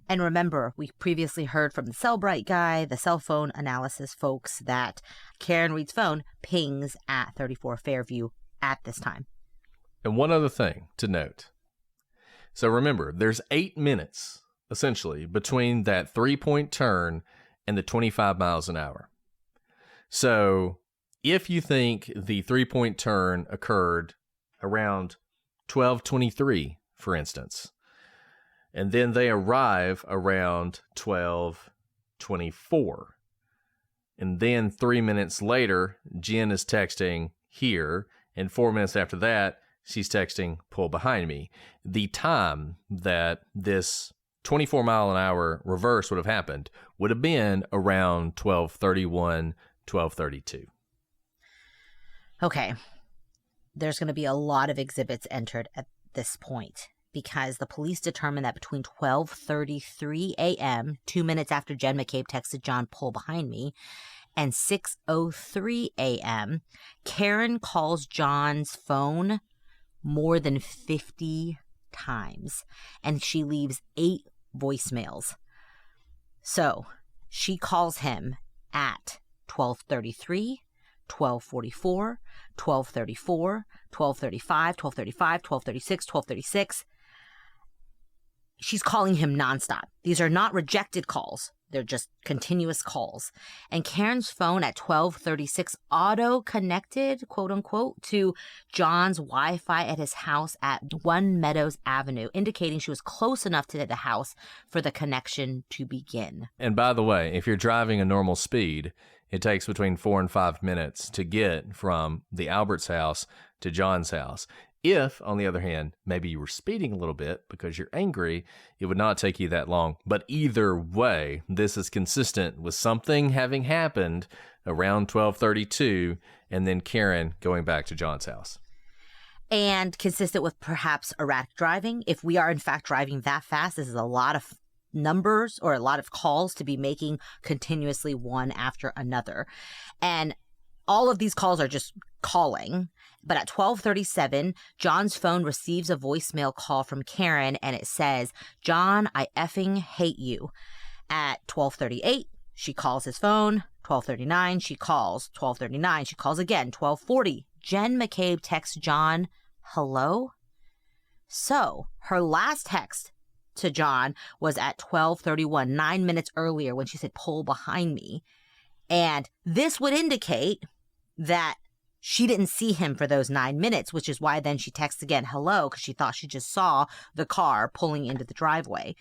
And remember, we previously heard from the Cellbrite guy, the cell phone analysis folks, that Karen Reed's phone pings at 34 Fairview at this time. And one other thing to note. So remember, there's 8 minutes, essentially, between that 3-point turn and the 25 miles an hour. So if you think the 3-point turn occurred around 12:23, for instance, and then they arrive around 12:24, and then 3 minutes later, Jen is texting "here," and 4 minutes after that, she's texting "pull behind me." The time that this 24-mile-an-hour reverse would have happened would have been around 12:31, 12:32. Okay. There's going to be a lot of exhibits entered at this point because the police determined that between 12:33 a.m., 2 minutes after Jen McCabe texted John, "Pull behind me," and 6:03 a.m., Karen calls John's phone more than 50 times, and she leaves 8 voicemails. So she calls him at 12:33, 12:44, 12:34, 12:35, 12:35, 12:36, 12:36. She's calling him nonstop. These are not rejected calls. They're just continuous calls. And Karen's phone at 12:36 auto-connected, quote unquote, to John's Wi-Fi at his house at One Meadows Avenue, indicating she was close enough to the house for the connection to begin. And by the way, if you're driving a normal speed, it takes between 4 and 5 minutes to get from the Albert's house to John's house. If, on the other hand, maybe you were speeding a little bit because you're angry, it would not take you that long. But either way, this is consistent with something having happened around 12:32 and then Karen going back to John's house. And consistent with perhaps erratic driving. If we are in fact driving that fast, this is a lot of numbers or a lot of calls to be making continuously, one after another. And all of these calls are just calling. But at 12:37, John's phone receives a voicemail call from Karen, and it says, "John, I effing hate you." At 12:38, she calls his phone. 12:39, she calls. 12:39, she calls again. 12:40, Jen McCabe texts John, "Hello?" So her last text to John was at 12:31, 9 minutes earlier, when she said, "Pull behind me." And this would indicate that she didn't see him for those 9 minutes, which is why then she texts again, "Hello," because she thought she just saw the car pulling into the driveway.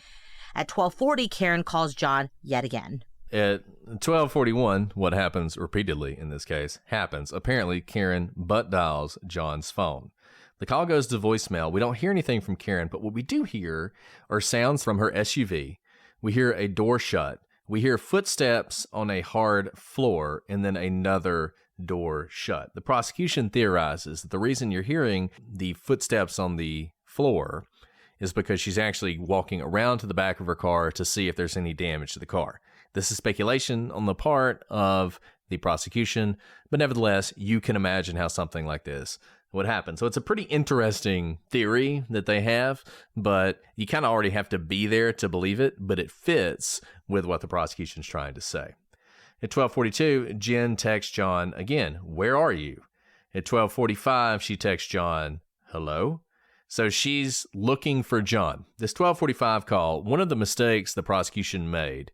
At 12:40, Karen calls John yet again. At 12:41, what happens repeatedly in this case happens. Apparently, Karen butt dials John's phone. The call goes to voicemail. We don't hear anything from Karen, but what we do hear are sounds from her SUV. We hear a door shut. We hear footsteps on a hard floor, and then another door shut. The prosecution theorizes that the reason you're hearing the footsteps on the floor is because she's actually walking around to the back of her car to see if there's any damage to the car. This is speculation on the part of the prosecution, but nevertheless, you can imagine how something like this would happen. So it's a pretty interesting theory that they have, but you kind of already have to be there to believe it, but it fits with what the prosecution's trying to say. At 12:42, Jen texts John again, "Where are you?" At 12:45, she texts John, "Hello?" So she's looking for John. This 12:45 call, one of the mistakes the prosecution made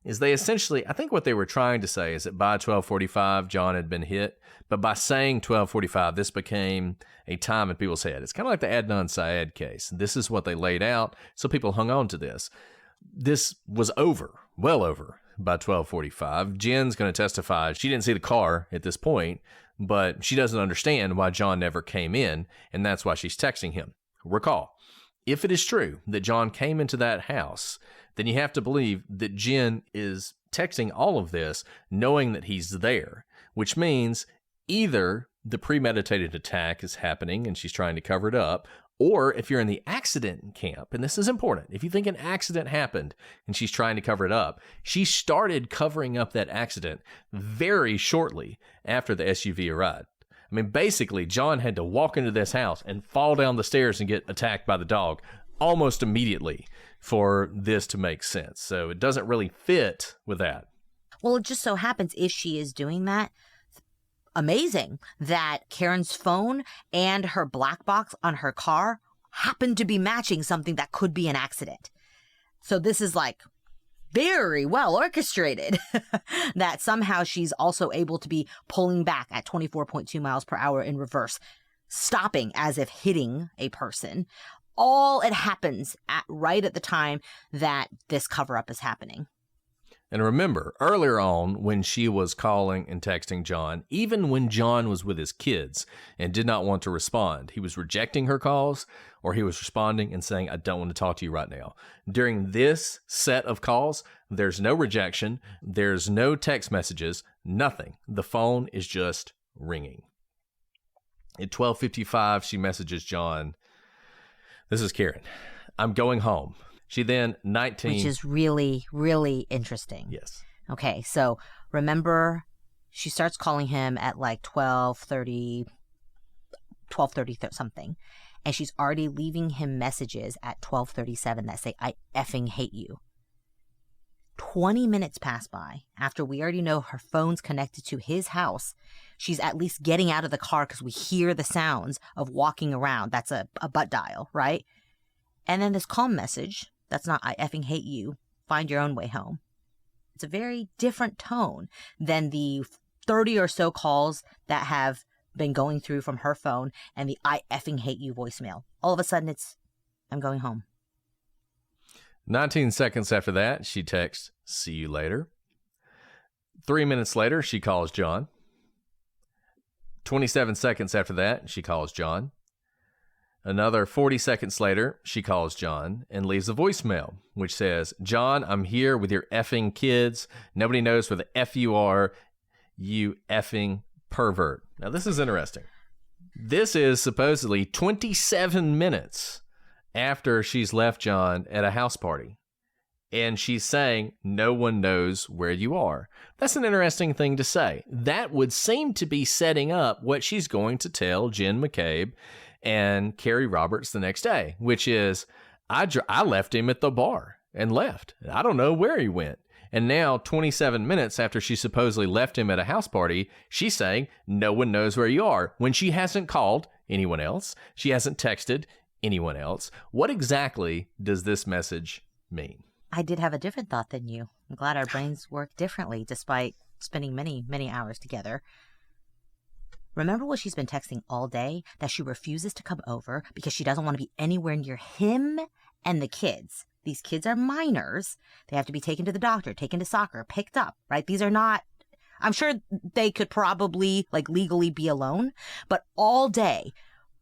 is they essentially, I think what they were trying to say is that by 12:45, John had been hit. But by saying 12:45, this became a time in people's head. It's kind of like the Adnan Syed case. This is what they laid out, so people hung on to this. This was over, well over, by 12:45. Jen's going to testify. She didn't see the car at this point, but she doesn't understand why John never came in, and that's why she's texting him. Recall, if it is true that John came into that house, then you have to believe that Jen is texting all of this knowing that he's there, which means either the premeditated attack is happening and she's trying to cover it up, or if you're in the accident camp, and this is important, if you think an accident happened and she's trying to cover it up, she started covering up that accident very shortly after the SUV arrived. I mean, basically, John had to walk into this house and fall down the stairs and get attacked by the dog almost immediately for this to make sense. So it doesn't really fit with that. Well, it just so happens if she is doing that, amazing that Karen's phone and her black box on her car happen to be matching something that could be an accident. So this is like very well orchestrated that somehow she's also able to be pulling back at 24.2 miles per hour in reverse, stopping as if hitting a person. All it happens right at the time that this cover-up is happening. And remember, earlier on, when she was calling and texting John, even when John was with his kids and did not want to respond, he was rejecting her calls or he was responding and saying, "I don't want to talk to you right now." During this set of calls, there's no rejection, there's no text messages, nothing. The phone is just ringing. At 12:55, she messages John, This is Karen. I'm going home. She then 19. Which is really, really interesting. Yes. Okay, so remember, she starts calling him at like 12:30 something. And she's already leaving him messages at 12:37 that say, I effing hate you. 20 minutes pass by after we already know her phone's connected to his house. She's at least getting out of the car because we hear the sounds of walking around. That's a butt dial, right? And then this calm message, that's not I effing hate you, find your own way home. It's a very different tone than the 30 or so calls that have been going through from her phone and the I effing hate you voicemail. All of a sudden it's, I'm going home. 19 seconds after that, she texts, see you later. 3 minutes later, she calls John. 27 seconds after that, she calls John. Another 40 seconds later, she calls John and leaves a voicemail, which says, John, I'm here with your effing kids. Nobody knows where the F you are, you effing pervert. Now, this is interesting. This is supposedly 27 minutes after she's left John at a house party. And she's saying, no one knows where you are. That's an interesting thing to say. That would seem to be setting up what she's going to tell Jen McCabe and Carrie Roberts the next day, which is, I left him at the bar and left. I don't know where he went. And now, 27 minutes after she supposedly left him at a house party, she's saying, no one knows where you are, when she hasn't called anyone else. She hasn't texted anyone else. What exactly does this message mean? I did have a different thought than you. I'm glad our brains work differently despite spending many, many hours together. Remember what she's been texting all day? That she refuses to come over because she doesn't want to be anywhere near him and the kids. These kids are minors. They have to be taken to the doctor, taken to soccer, picked up, right? These are not, I'm sure they could probably like legally be alone, but all day,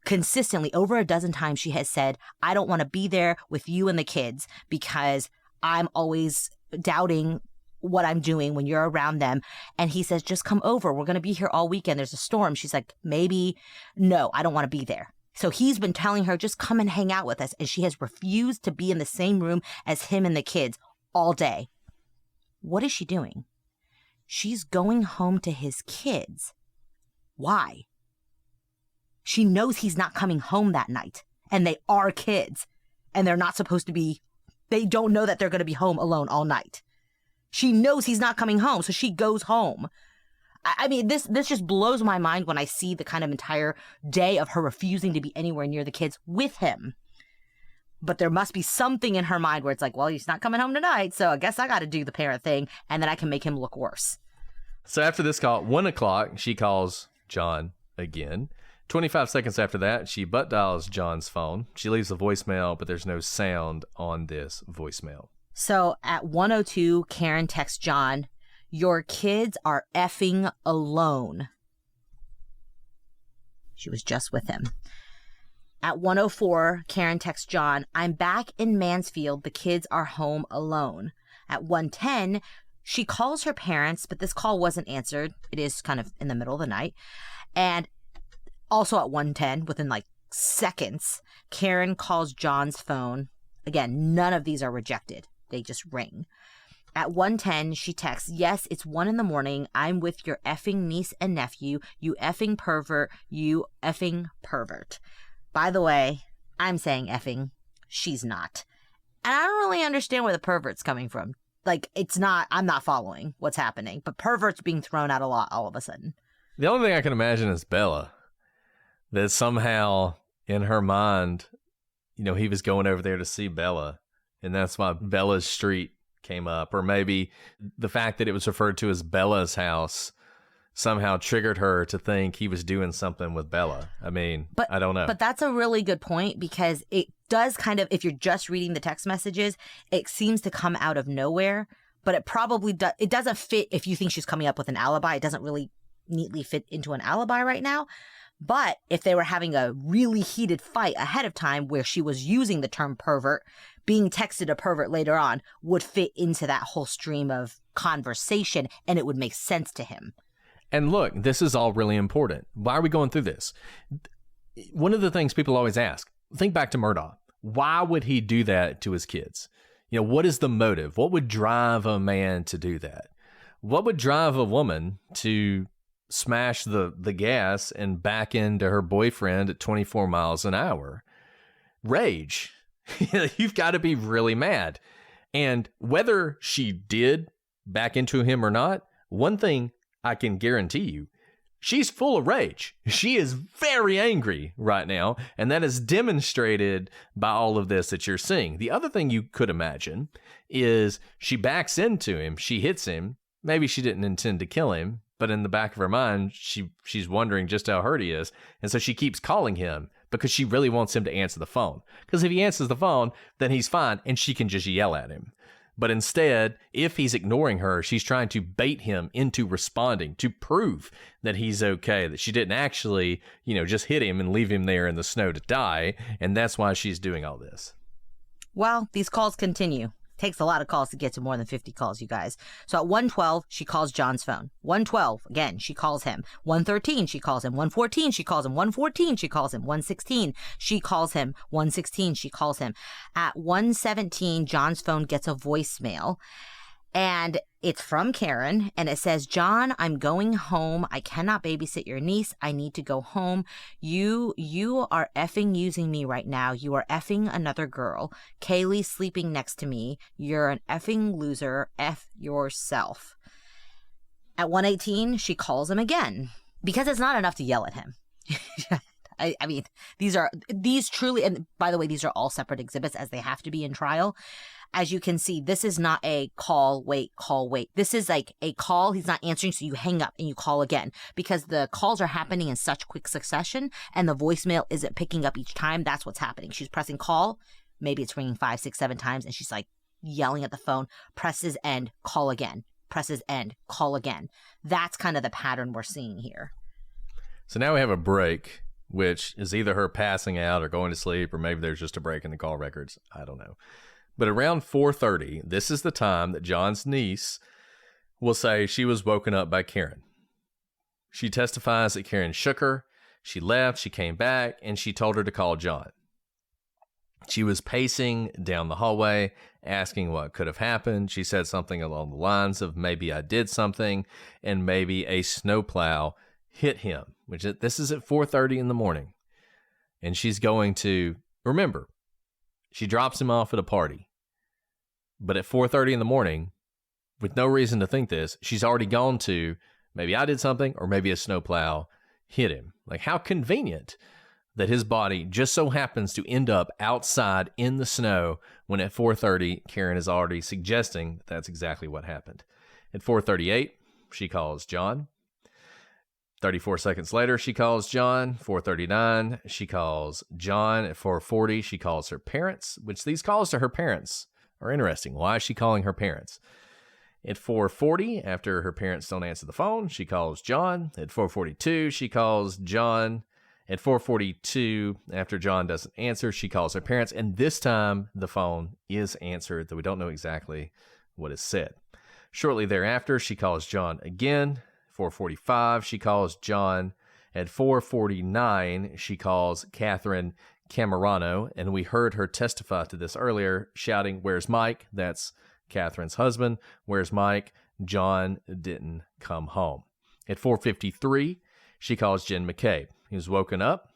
consistently, over a dozen times, she has said, I don't want to be there with you and the kids because I'm always doubting what I'm doing when you're around them. And he says, just come over. We're going to be here all weekend. There's a storm. She's like, maybe, no, I don't want to be there. So he's been telling her, just come and hang out with us. And she has refused to be in the same room as him and the kids all day. What is she doing? She's going home to his kids. Why? She knows he's not coming home that night. And they are kids. And they're not supposed to be, they don't know that they're going to be home alone all night. She knows he's not coming home, so she goes home. I mean, this just blows my mind when I see the kind of entire day of her refusing to be anywhere near the kids with him. But there must be something in her mind where it's like, well, he's not coming home tonight, so I guess I got to do the parent thing, and then I can make him look worse. So after this call, at 1 o'clock, she calls John again. 25 seconds after that, she butt dials John's phone. She leaves a voicemail, but there's no sound on this voicemail. So at 1:02, Karen texts John, your kids are effing alone. She was just with him. At 1:04, Karen texts John, I'm back in Mansfield. The kids are home alone. At 1:10, she calls her parents, but this call wasn't answered. It is kind of in the middle of the night. And also at 1:10, within like seconds, Karen calls John's phone. Again, none of these are rejected. They just ring. At 1:10, she texts, yes, it's 1 a.m. I'm with your effing niece and nephew. You effing pervert. You effing pervert. By the way, I'm saying effing. She's not. And I don't really understand where the pervert's coming from. Like, it's not, I'm not following what's happening. But pervert's being thrown out a lot all of a sudden. The only thing I can imagine is Bella. That somehow, in her mind, he was going over there to see Bella. And that's why Bella's street came up. Or maybe the fact that it was referred to as Bella's house somehow triggered her to think he was doing something with Bella. I mean, I don't know. But that's a really good point because it does kind of, if you're just reading the text messages, it seems to come out of nowhere. But it probably it doesn't fit if you think she's coming up with an alibi. It doesn't really neatly fit into an alibi right now. But if they were having a really heated fight ahead of time where she was using the term pervert, being texted a pervert later on would fit into that whole stream of conversation and it would make sense to him. And look, this is all really important. Why are we going through this? One of the things people always ask, think back to Murdaugh. Why would he do that to his kids? You know, what is the motive? What would drive a man to do that? What would drive a woman to smash the gas and back into her boyfriend at 24 miles an hour? Rage. You've got to be really mad. And whether she did back into him or not, one thing I can guarantee you, she's full of rage. She is very angry right now, and that is demonstrated by all of this that you're seeing. The other thing you could imagine is she backs into him, she hits him. Maybe she didn't intend to kill him, but in the back of her mind, she's wondering just how hurt he is. And so she keeps calling him because she really wants him to answer the phone. Because if he answers the phone, then he's fine, and she can just yell at him. But instead, if he's ignoring her, she's trying to bait him into responding to prove that he's okay, that she didn't actually, just hit him and leave him there in the snow to die. And that's why she's doing all this. Well, these calls continue. Takes a lot of calls to get to more than 50 calls, you guys. So at 1:12, she calls John's phone. 1:12, again, she calls him. 1:13, she calls him. 1:14, she calls him. 1:14, she calls him. 1:16, she calls him. 1:16, she calls him. At 1:17, John's phone gets a voicemail. And it's from Karen, and it says, John, I'm going home. I cannot babysit your niece. I need to go home. You are effing using me right now. You are effing another girl. Kaylee's sleeping next to me. You're an effing loser. F yourself. At 1:18, she calls him again because it's not enough to yell at him. I mean, these truly, and by the way, these are all separate exhibits as they have to be in trial. As you can see, this is not a call, wait. This is like a call. He's not answering, so you hang up and you call again because the calls are happening in such quick succession and the voicemail isn't picking up each time. That's what's happening. She's pressing call. Maybe it's ringing 5, 6, 7 times and she's like yelling at the phone, presses end, call again, presses end, call again. That's kind of the pattern we're seeing here. So now we have a break, which is either her passing out or going to sleep, or maybe there's just a break in the call records. I don't know. But around 4:30, this is the time that John's niece will say she was woken up by Karen. She testifies that Karen shook her, she left, she came back, and she told her to call John. She was pacing down the hallway, asking what could have happened. She said something along the lines of maybe I did something, and maybe a snowplow hit him, this is at 4:30 in the morning. And she's going to, remember, she drops him off at a party. But at 4:30 in the morning, with no reason to think this, she's already gone to, maybe I did something, or maybe a snowplow hit him. Like, how convenient that his body just so happens to end up outside in the snow when at 4:30, Karen is already suggesting that's exactly what happened. At 4:38, she calls John. 34 seconds later, she calls John. 4:39, she calls John. At 4:40, she calls her parents, which these calls to her parents are interesting. Why is she calling her parents? At 4:40, after her parents don't answer the phone, she calls John. At 4:42, she calls John. At 4:42, after John doesn't answer, she calls her parents. And this time, the phone is answered, though we don't know exactly what is said. Shortly thereafter, she calls John again. 4:45, she calls John. At 4:49, she calls Catherine Camerano, and we heard her testify to this earlier, shouting, "Where's Mike?" That's Catherine's husband. "Where's Mike? John didn't come home." At 4:53, she calls Jen McCabe. He was woken up,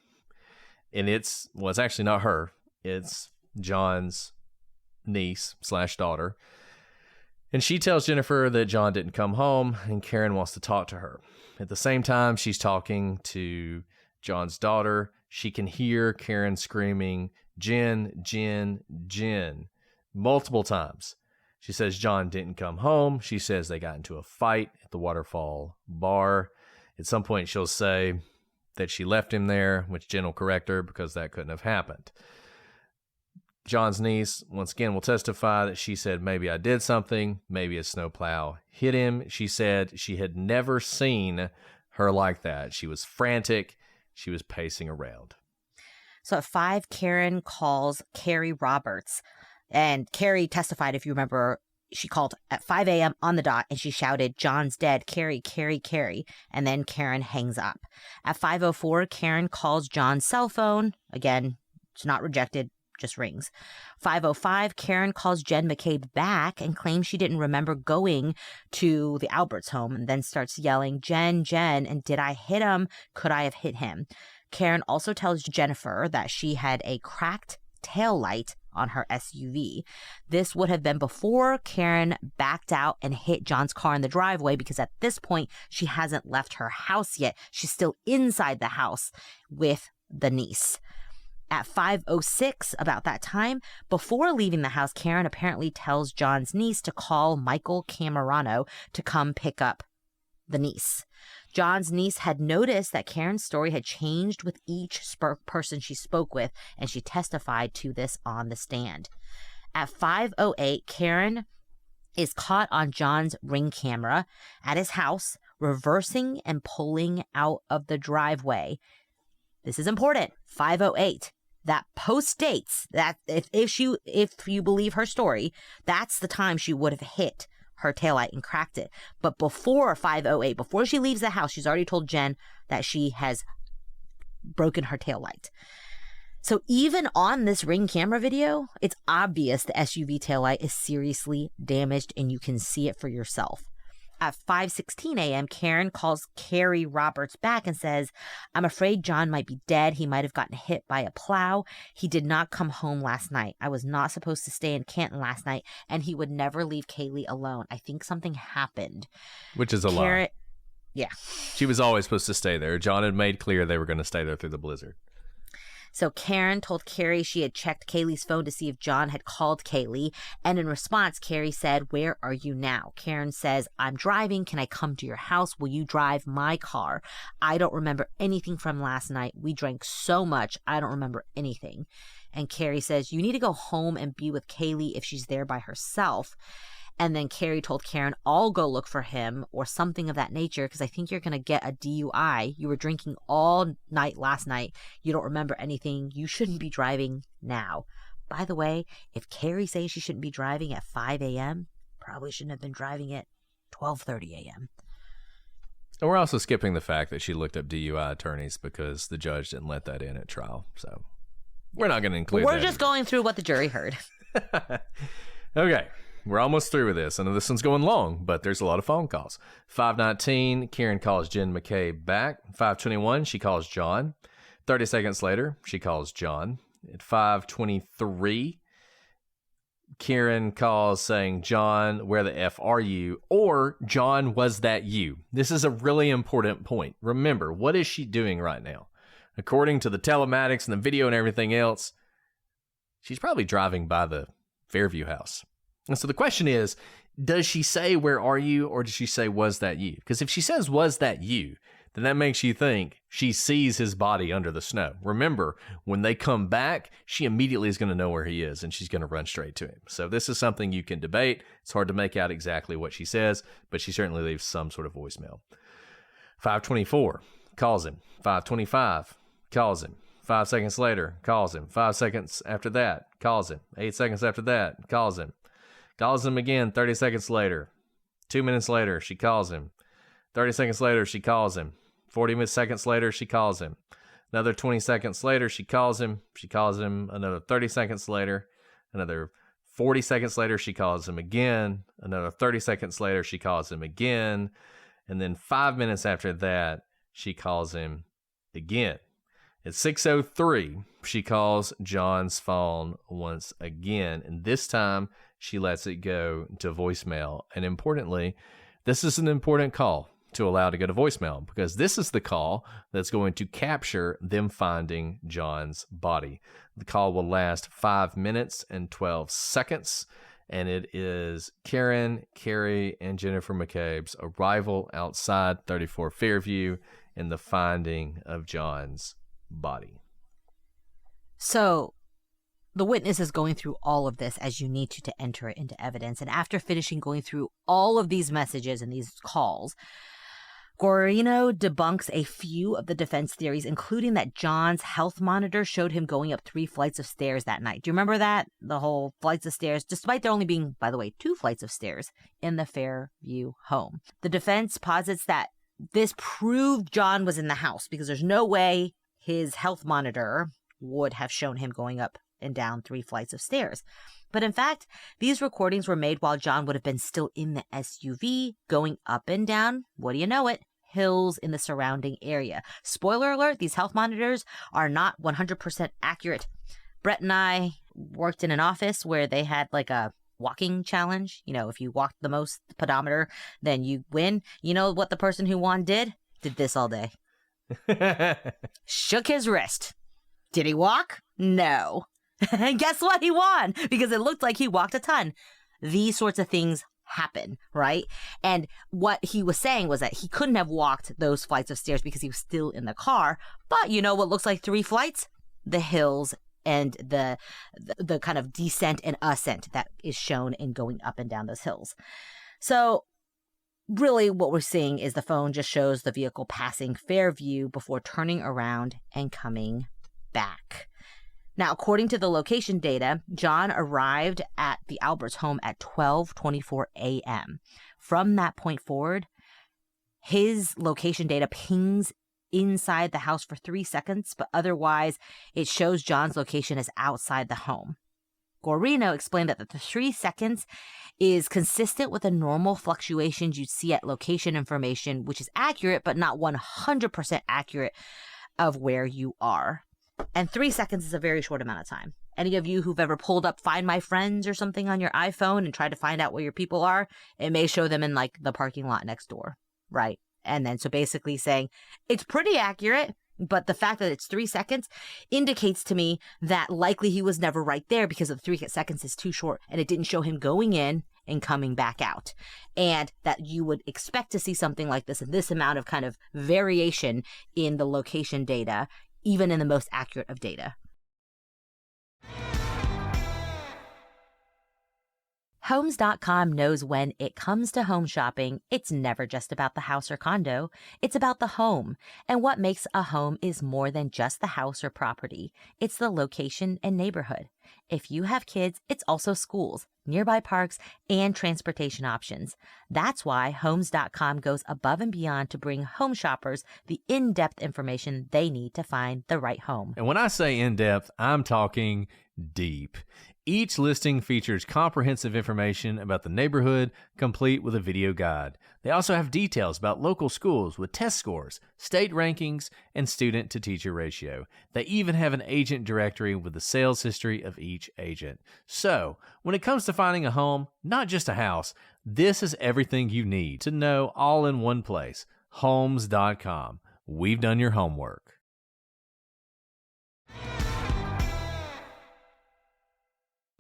and it's actually not her. It's John's niece / daughter. And she tells Jennifer that John didn't come home and Karen wants to talk to her. At the same time, she's talking to John's daughter. She can hear Karen screaming, "Jen, Jen, Jen," multiple times. She says John didn't come home. She says they got into a fight at the Waterfall bar. At some point, she'll say that she left him there, which Jen will correct her because that couldn't have happened. John's niece, once again, will testify that she said, maybe I did something, maybe a snowplow hit him. She said she had never seen her like that. She was frantic. She was pacing around. So at 5, Karen calls Carrie Roberts. And Carrie testified, if you remember, she called at 5 a.m. on the dot and she shouted, "John's dead, Carrie, Carrie, Carrie." And then Karen hangs up. At 5:04, Karen calls John's cell phone. Again, it's not rejected. just rings. 5:05, Karen calls Jen McCabe back and claims she didn't remember going to the Alberts home, and then starts yelling, Jen, and did I hit him? Could I have hit him? Karen also tells Jennifer that she had a cracked tail light on her SUV. This would have been before Karen backed out and hit John's car in the driveway, because at this point, she hasn't left her house yet. She's still inside the house with the niece. At 5:06, about that time, before leaving the house, Karen apparently tells John's niece to call Michael Camerano to come pick up the niece. John's niece had noticed that Karen's story had changed with each person she spoke with, and she testified to this on the stand. At 5:08, Karen is caught on John's Ring camera at his house, reversing and pulling out of the driveway. This is important. 5:08. That postdates that if you believe her story, that's the time she would have hit her taillight and cracked it. But before 5:08, before she leaves the house, she's already told Jen that she has broken her taillight. So even on this Ring camera video, it's obvious the SUV taillight is seriously damaged, and you can see it for yourself. At 5:16 a.m., Karen calls Carrie Roberts back and says, I'm afraid John might be dead. He might have gotten hit by a plow. He did not come home last night. I was not supposed to stay in Canton last night, and he would never leave Kaylee alone. I think something happened. Which is a lie. Yeah. She was always supposed to stay there. John had made clear they were going to stay there through the blizzard. So Karen told Carrie she had checked Kaylee's phone to see if John had called Kaylee. And in response, Carrie said, where are you now? Karen says, I'm driving. Can I come to your house? Will you drive my car? I don't remember anything from last night. We drank so much. I don't remember anything. And Carrie says, you need to go home and be with Kaylee if she's there by herself. And then Carrie told Karen, I'll go look for him or something of that nature, because I think you're going to get a DUI. You were drinking all night last night. You don't remember anything. You shouldn't be driving now. By the way, if Carrie says she shouldn't be driving at 5 a.m., probably shouldn't have been driving at 12:30 a.m. And we're also skipping the fact that she looked up DUI attorneys because the judge didn't let that in at trial. So we're not going to include that. We're just going through what the jury heard. Okay. We're almost through with this. I know this one's going long, but there's a lot of phone calls. 5:19, Karen calls Jen McCabe back. 5:21, she calls John. 30 seconds later, she calls John. At 5:23, Karen calls saying, John, where the F are you? Or, John, was that you? This is a really important point. Remember, what is she doing right now? According to the telematics and the video and everything else, she's probably driving by the Fairview house. And so the question is, does she say, where are you? Or does she say, was that you? Because if she says, was that you? Then that makes you think she sees his body under the snow. Remember, when they come back, she immediately is going to know where he is, and she's going to run straight to him. So this is something you can debate. It's hard to make out exactly what she says, but she certainly leaves some sort of voicemail. 5:24, calls him. 5:25, calls him. 5 seconds later, calls him. 5 seconds after that, calls him. 8 seconds after that, calls him. Calls him again 30 seconds later. 2 minutes later, she calls him. 30 seconds later, she calls him. 40 seconds later, she calls him. Another 20 seconds later, she calls him. She calls him another 30 seconds later. Another 40 seconds later, she calls him again. Another 30 seconds later, she calls him again. And then 5 minutes after that, she calls him again. At 6:03, she calls John's phone once again. And this time, she lets it go to voicemail. And importantly, this is an important call to allow to go to voicemail, because this is the call that's going to capture them finding John's body. The call will last 5 minutes and 12 seconds, and it is Karen, Carrie, and Jennifer McCabe's arrival outside 34 Fairview and the finding of John's body. So the witness is going through all of this as you need to enter it into evidence. And after finishing going through all of these messages and these calls, Guarino debunks a few of the defense theories, including that John's health monitor showed him going up 3 flights of stairs that night. Do you remember that? The whole flights of stairs, despite there only being, by the way, 2 flights of stairs in the Fairview home. The defense posits that this proved John was in the house because there's no way his health monitor would have shown him going up and down 3 flights of stairs. But in fact, these recordings were made while John would have been still in the SUV, going up and down, what do you know it, hills in the surrounding area. Spoiler alert, these health monitors are not 100% accurate. Brett and I worked in an office where they had like a walking challenge. You know, if you walked the most pedometer, then you win. You know what the person who won did? Did this all day. Shook his wrist. Did he walk? No. And guess what? He won because it looked like he walked a ton. These sorts of things happen, right? And what he was saying was that he couldn't have walked those flights of stairs because he was still in the car. But you know what looks like 3 flights? The hills and the kind of descent and ascent that is shown in going up and down those hills. So really what we're seeing is the phone just shows the vehicle passing Fairview before turning around and coming back. Now, according to the location data, John arrived at the Alberts home at 12:24 a.m. From that point forward, his location data pings inside the house for 3 seconds, but otherwise it shows John's location as outside the home. Guarino explained that the 3 seconds is consistent with the normal fluctuations you'd see at location information, which is accurate, but not 100% accurate of where you are. And 3 seconds is a very short amount of time. Any of you who've ever pulled up Find My Friends or something on your iPhone and tried to find out where your people are, it may show them in like the parking lot next door, right? And then so basically saying it's pretty accurate, but the fact that it's 3 seconds indicates to me that likely he was never right there because the 3 seconds is too short and it didn't show him going in and coming back out. And that you would expect to see something like this and this amount of kind of variation in the location data, even in the most accurate of data. Homes.com knows when it comes to home shopping, it's never just about the house or condo. It's about the home. And what makes a home is more than just the house or property. It's the location and neighborhood. If you have kids, it's also schools, nearby parks, and transportation options. That's why Homes.com goes above and beyond to bring home shoppers the in-depth information they need to find the right home. And when I say in-depth, I'm talking deep. Each listing features comprehensive information about the neighborhood, complete with a video guide. They also have details about local schools with test scores, state rankings, and student-to-teacher ratio. They even have an agent directory with the sales history of each agent. So, when it comes to finding a home, not just a house, this is everything you need to know all in one place. Homes.com. We've done your homework.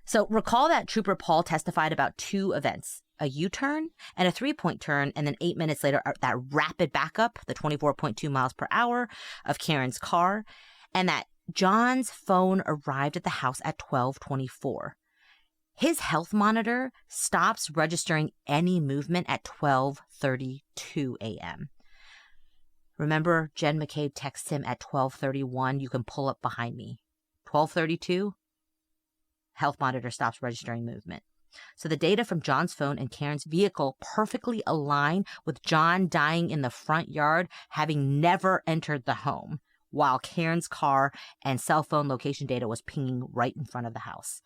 So recall that Trooper Paul testified about 2 events, a U-turn and a 3-point turn, and then 8 minutes later, that rapid backup, the 24.2 miles per hour of Karen's car, and that John's phone arrived at the house at 12:24. His health monitor stops registering any movement at 12:32 a.m. Remember, Jen McCabe texts him at 12:31, you can pull up behind me. 12:32? Health monitor stops registering movement. So the data from John's phone and Karen's vehicle perfectly align with John dying in the front yard, having never entered the home, while Karen's car and cell phone location data was pinging right in front of the house.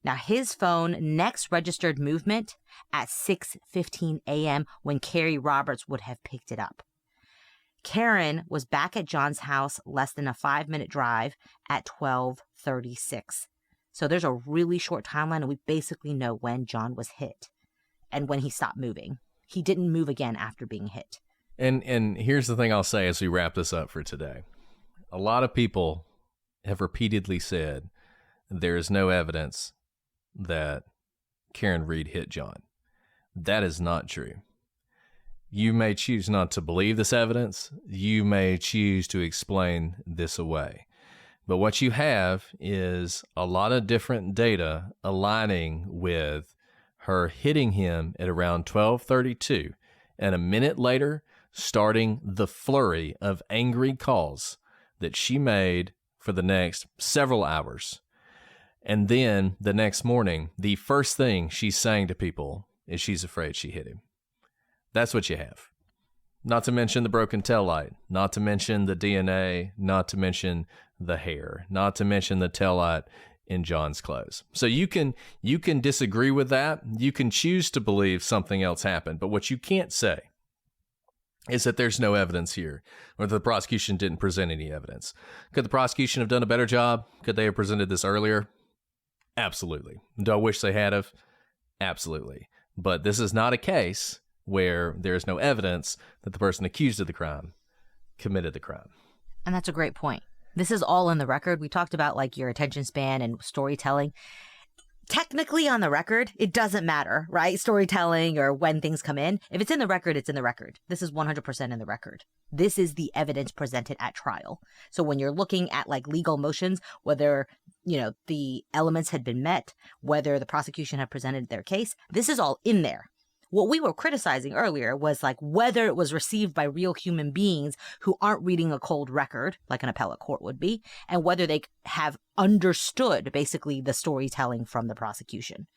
Now, his phone next registered movement at 6:15 a.m. when Carrie Roberts would have picked it up. Karen was back at John's house less than a 5-minute drive at 12:36. So there's a really short timeline, and we basically know when John was hit and when he stopped moving. He didn't move again after being hit. And here's the thing I'll say as we wrap this up for today. A lot of people have repeatedly said there is no evidence that Karen Reed hit John. That is not true. You may choose not to believe this evidence. You may choose to explain this away. But what you have is a lot of different data aligning with her hitting him at around 12:32, and a minute later, starting the flurry of angry calls that she made for the next several hours. And then the next morning, the first thing she's saying to people is she's afraid she hit him. That's what you have. Not to mention the broken taillight, not to mention the DNA, not to mention the hair, not to mention the taillight in John's clothes. So you can disagree with that. You can choose to believe something else happened. But what you can't say is that there's no evidence here, or that the prosecution didn't present any evidence. Could the prosecution have done a better job? Could they have presented this earlier? Absolutely. Do I wish they had have? Absolutely. But this is not a case where there is no evidence that the person accused of the crime committed the crime. And that's a great point. This is all in the record. We talked about like your attention span and storytelling. Technically on the record, it doesn't matter, right? Storytelling or when things come in. If it's in the record, it's in the record. This is 100% in the record. This is the evidence presented at trial. So when you're looking at like legal motions, whether, the elements had been met, whether the prosecution had presented their case, this is all in there. What we were criticizing earlier was like whether it was received by real human beings who aren't reading a cold record, like an appellate court would be, and whether they have understood basically the storytelling from the prosecution.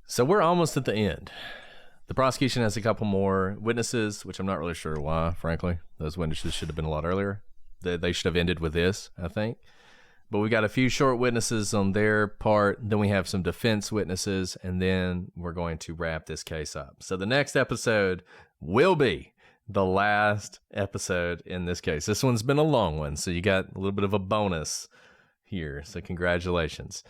So we're almost at the end. The prosecution has a couple more witnesses, which I'm not really sure why, frankly. Those witnesses should have been a lot earlier. They should have ended with this, I think. But we got a few short witnesses on their part. Then we have some defense witnesses, and then we're going to wrap this case up. So the next episode will be the last episode in this case. This one's been a long one, so you got a little bit of a bonus here. So congratulations.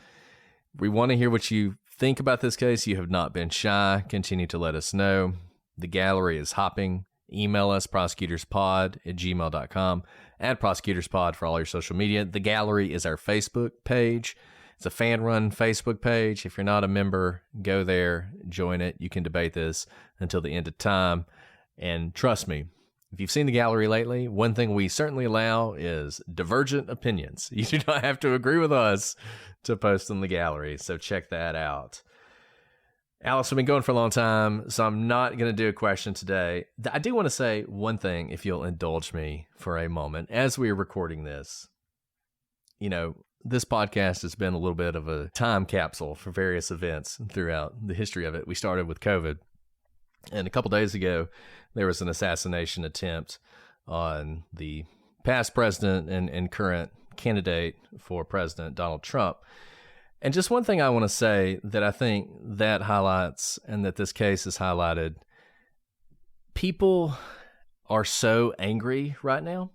We want to hear what you think about this case. You have not been shy. Continue to let us know. The gallery is hopping. Email us, prosecutorspod@gmail.com. Add prosecutorspod for all your social media. The gallery is our Facebook page. It's a fan-run Facebook page. If you're not a member, go there, join it. You can debate this until the end of time. And trust me, if you've seen the gallery lately, one thing we certainly allow is divergent opinions. You do not have to agree with us to post in the gallery, so check that out. Alice, we've been going for a long time, so I'm not going to do a question today. I do want to say one thing, if you'll indulge me for a moment. As we are recording this, this podcast has been a little bit of a time capsule for various events throughout the history of it. We started with COVID, and a couple days ago, there was an assassination attempt on the past president and current candidate for president, Donald Trump. And just one thing I want to say that I think that highlights, and that this case has highlighted, people are so angry right now.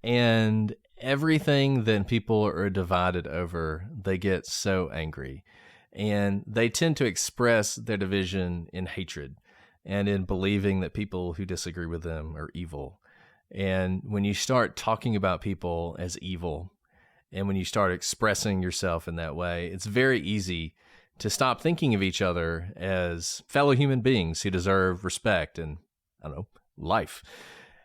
And everything that people are divided over, they get so angry. And they tend to express their division in hatred and in believing that people who disagree with them are evil. And when you start talking about people as evil, and when you start expressing yourself in that way, it's very easy to stop thinking of each other as fellow human beings who deserve respect and, life.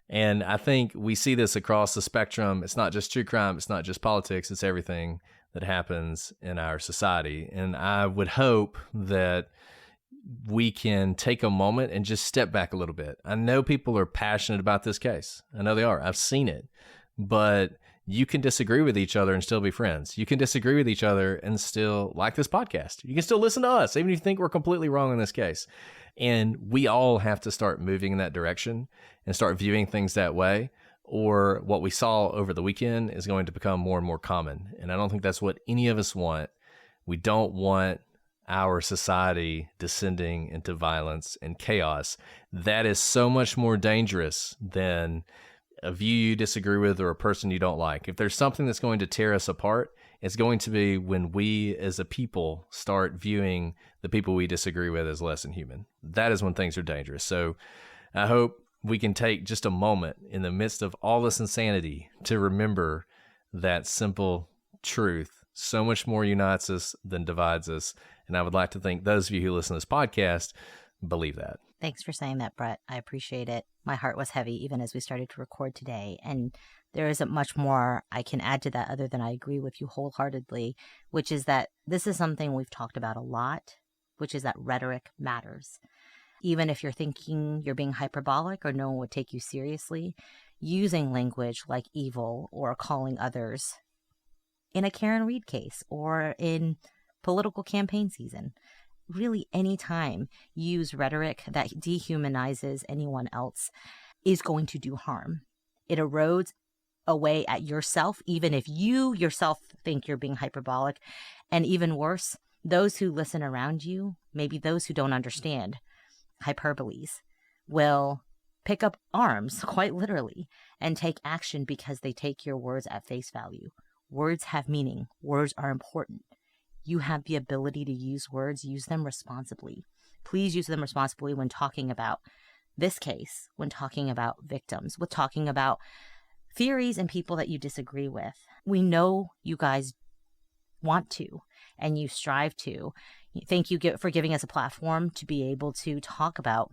And I think we see this across the spectrum. It's not just true crime. It's not just politics. It's everything that happens in our society. And I would hope that we can take a moment and just step back a little bit. I know people are passionate about this case. I know they are. I've seen it. But you can disagree with each other and still be friends. You can disagree with each other and still like this podcast. You can still listen to us, even if you think we're completely wrong in this case. And we all have to start moving in that direction and start viewing things that way, or what we saw over the weekend is going to become more and more common. And I don't think that's what any of us want. We don't want our society descending into violence and chaos. That is so much more dangerous than a view you disagree with or a person you don't like. If there's something that's going to tear us apart, it's going to be when we as a people start viewing the people we disagree with as less than human. That is when things are dangerous. So I hope we can take just a moment in the midst of all this insanity to remember that simple truth. So much more unites us than divides us. And I would like to think those of you who listen to this podcast believe that. Thanks for saying that, Brett. I appreciate it. My heart was heavy even as we started to record today. And there isn't much more I can add to that other than I agree with you wholeheartedly, which is that this is something we've talked about a lot, which is that rhetoric matters. Even if you're thinking you're being hyperbolic or no one would take you seriously, using language like evil or calling others in a Karen Reed case or in political campaign season, really any time use rhetoric that dehumanizes anyone else is going to do harm. It erodes away at yourself, even if you yourself think you're being hyperbolic. And even worse, those who listen around you, maybe those who don't understand hyperboles, will pick up arms, quite literally, and take action because they take your words at face value. Words have meaning. Words are important. You have the ability to use words. Use them responsibly. Please use them responsibly when talking about this case, when talking about victims, when talking about theories and people that you disagree with. We know you guys want to, and you strive to. Thank you for giving us a platform to be able to talk about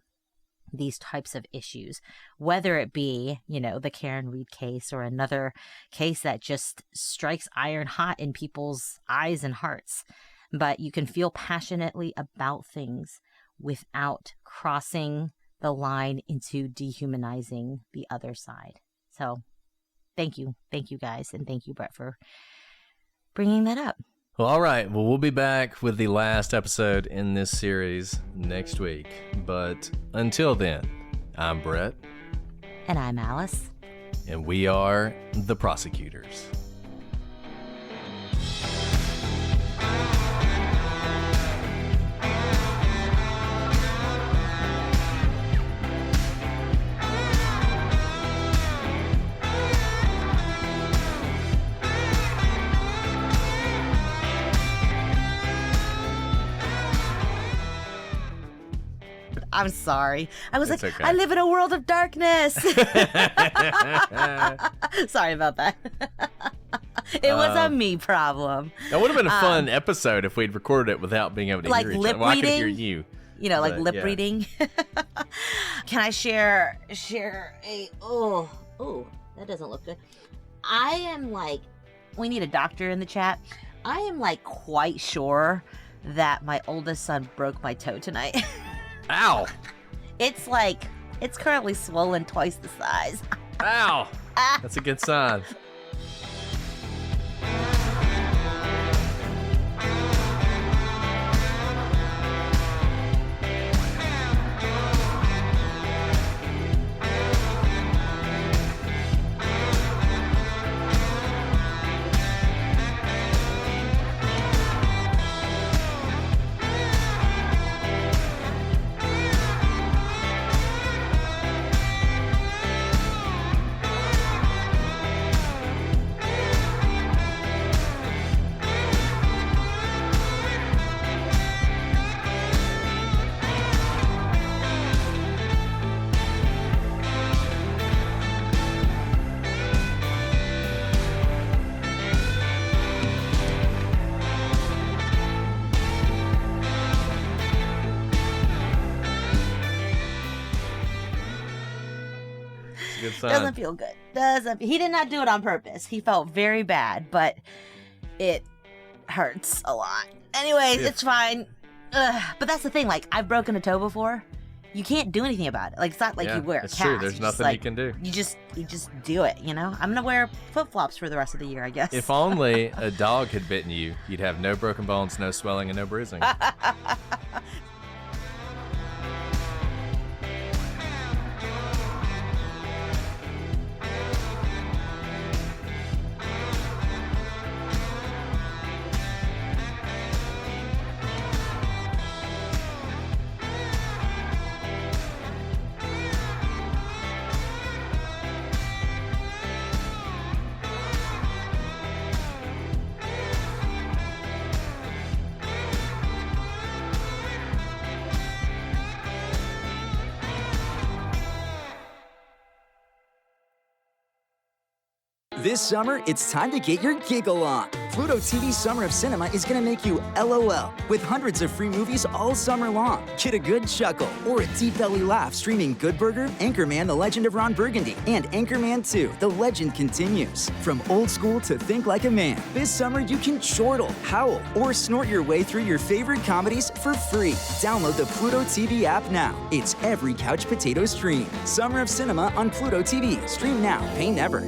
these types of issues, whether it be, the Karen Reed case or another case that just strikes iron hot in people's eyes and hearts. But you can feel passionately about things without crossing the line into dehumanizing the other side. So thank you guys, and thank you, Brett, for bringing that up. Well, all right. Well, we'll be back with the last episode in this series next week. But until then, I'm Brett. And I'm Alice. And we are the Prosecutors. I'm sorry. I was It's like, okay. I live in a world of darkness. Sorry about that. It was a me problem. That would have been a fun episode if we'd recorded it without being able to Like hear each lip other. Well, I could reading? hear you. Like But, lip yeah. reading. Can I share a oh, that doesn't look good. I am like, we need a doctor in the chat. I am like quite sure that my oldest son broke my toe tonight. Ow! It's currently swollen twice the size. Ow! That's a good sign. Good sign. Doesn't feel good. He did not do it on purpose. He felt very bad, but it hurts a lot. Anyways, Yeah. it's fine. But that's the thing. Like, I've broken a toe before. You can't do anything about it. Like, it's not like you wear a it's cast. true. There's You just, nothing you can do. You just do it. I'm gonna wear flip-flops for the rest of the year, I guess. If only a dog had bitten you, you'd have no broken bones, no swelling, and no bruising. This summer, it's time to get your giggle on. Pluto TV's Summer of Cinema is going to make you LOL with hundreds of free movies all summer long. Get a good chuckle or a deep belly laugh streaming Good Burger, Anchorman: The Legend of Ron Burgundy, and Anchorman 2: The Legend Continues. From old school to think like a man, this summer you can chortle, howl, or snort your way through your favorite comedies for free. Download the Pluto TV app now. It's every couch potato stream. Summer of Cinema on Pluto TV. Stream now, pay never.